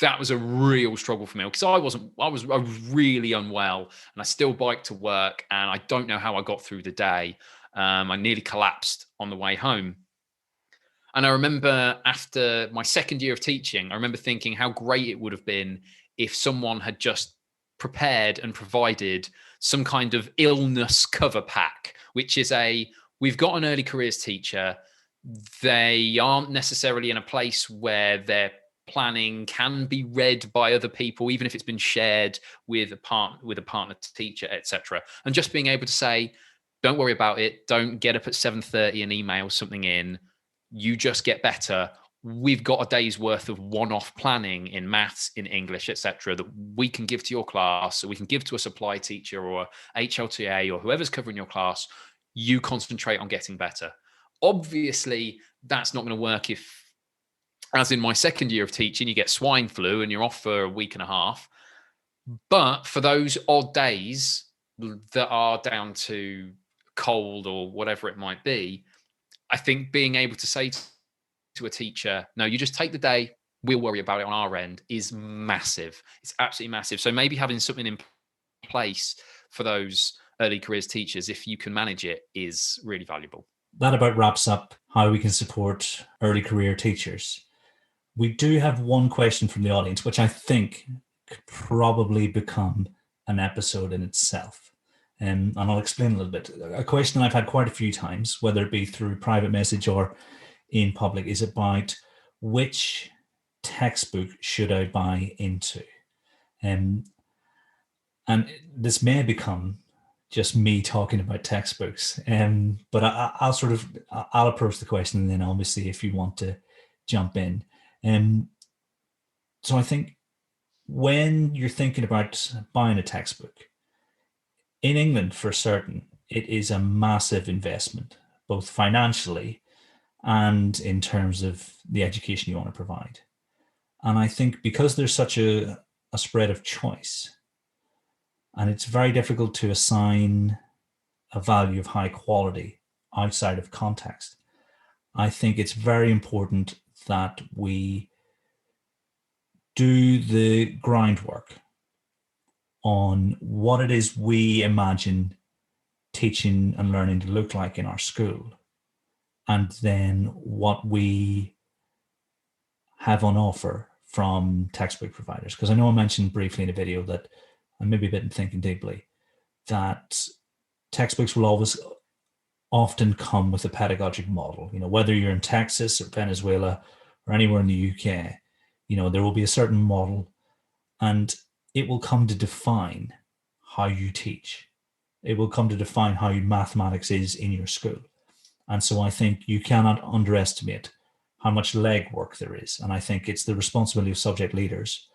that was a real struggle for me because I was really unwell and I still biked to work and I don't know how I got through the day. I nearly collapsed on the way home. And I remember after my second year of teaching, I remember thinking how great it would have been if someone had just prepared and provided some kind of illness cover pack, which is we've got an early careers teacher. They aren't necessarily in a place where their planning can be read by other people, even if it's been shared with a partner teacher, etc. And just being able to say, don't worry about it. Don't get up at 7:30 and email something in. You just get better. We've got a day's worth of one-off planning in maths, in English, etc., that we can give to your class, so we can give to a supply teacher or HLTA or whoever's covering your class. You concentrate on getting better. Obviously, that's not going to work if, as in my second year of teaching, you get swine flu and you're off for a week and a half. But for those odd days that are down to cold or whatever it might be, I think being able to say to a teacher, no, you just take the day, we'll worry about it on our end, is massive. It's absolutely massive. So maybe having something in place for those early careers teachers, if you can manage it, is really valuable. That about wraps up how we can support early career teachers. We do have one question from the audience, which I think could probably become an episode in itself. And I'll explain a little bit. A question I've had quite a few times, whether it be through private message or in public, is about which textbook should I buy into? And this may become just me talking about textbooks. But I'll approach the question, and then obviously if you want to jump in. So I think when you're thinking about buying a textbook, in England for certain, it is a massive investment, both financially and in terms of the education you want to provide. And I think because there's such a spread of choice, And it's very difficult to assign a value of high quality outside of context. I think it's very important that we do the groundwork on what it is we imagine teaching and learning to look like in our school, and then what we have on offer from textbook providers. Because I know I mentioned briefly in a video that, and maybe a bit in Thinking Deeply, that textbooks will always often come with a pedagogic model. Whether you're in Texas or Venezuela or anywhere in the UK, there will be a certain model, and it will come to define how you teach. It will come to define how mathematics is in your school. And so I think you cannot underestimate how much legwork there is. And I think it's the responsibility of subject leaders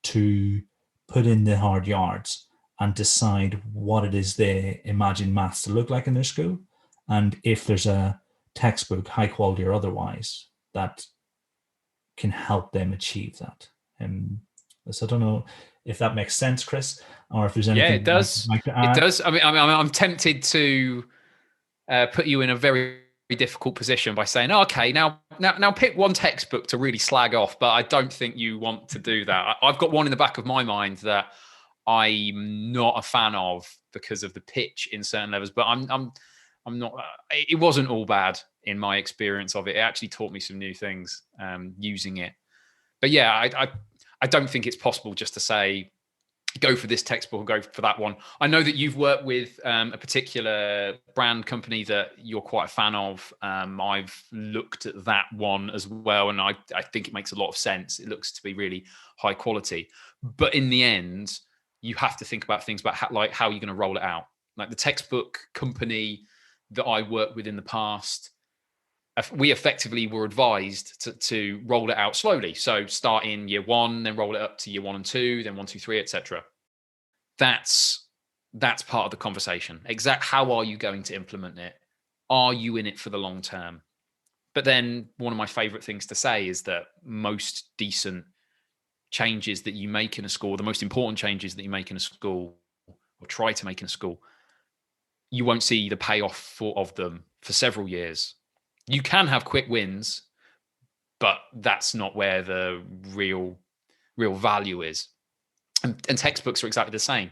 to put in the hard yards and decide what it is they imagine maths to look like in their school. And if there's a textbook, high quality or otherwise, that can help them achieve that. So I don't know if that makes sense, Chris, or if there's anything. Yeah, it does. It does. I mean, I'm tempted to put you in a very difficult position by saying, oh, okay, now pick one textbook to really slag off, but I don't think you want to do that. I've got one in the back of my mind that I'm not a fan of because of the pitch in certain levels, but I'm not. It wasn't all bad in my experience of it. It actually taught me some new things using it. But yeah, I don't think it's possible just to say, go for this textbook or go for that one. I know that you've worked with a particular brand company that you're quite a fan of. I've looked at that one as well, and I think it makes a lot of sense. It looks to be really high quality. But in the end, you have to think about things about how you're going to roll it out. Like the textbook company that I worked with in the past, we effectively were advised to roll it out slowly. So start in year 1, then roll it up to year 1 and 2, then 1, 2, 3, etc. That's part of the conversation. How are you going to implement it? Are you in it for the long term? But then one of my favorite things to say is that most decent changes that you make in a school, the most important changes that you make in a school or try to make in a school, you won't see the payoff of them for several years. You can have quick wins, but that's not where the real value is. And textbooks are exactly the same.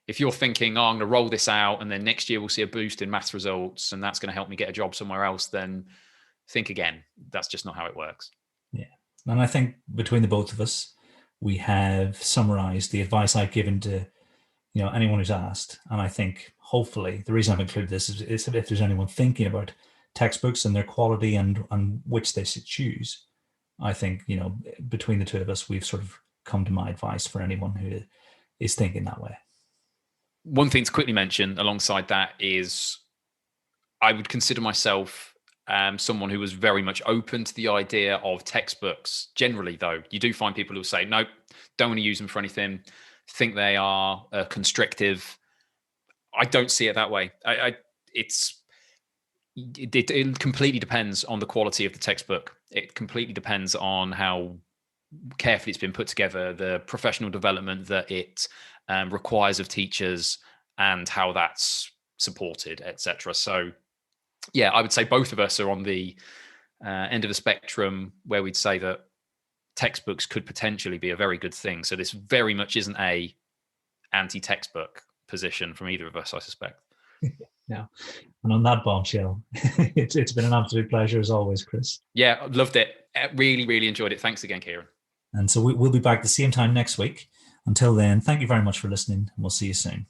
If you're thinking, I'm going to roll this out and then next year we'll see a boost in maths results and that's going to help me get a job somewhere else, then think again. That's just not how it works. Yeah. And I think between the both of us, we have summarized the advice I've given to anyone who's asked. And I think hopefully the reason I've included this is if there's anyone thinking about textbooks and their quality and which they should choose, I think between the two of us, we've sort of come to my advice for anyone who is thinking that way. One thing to quickly mention alongside that is I would consider myself someone who was very much open to the idea of textbooks. Generally, though, you do find people who say, nope, don't want to use them for anything, think they are constrictive. I don't see it that way. It completely depends on the quality of the textbook. It completely depends on how carefully it's been put together, the professional development that it requires of teachers and how that's supported, etc. So yeah, I would say both of us are on the end of the spectrum where we'd say that textbooks could potentially be a very good thing. So this very much isn't a anti-textbook position from either of us, I suspect. Yeah. And on that bombshell, it's been an absolute pleasure as always, Chris. Yeah, loved it. Really, really enjoyed it. Thanks again, Kieran. And so we'll be back the same time next week. Until then, thank you very much for listening, and we'll see you soon.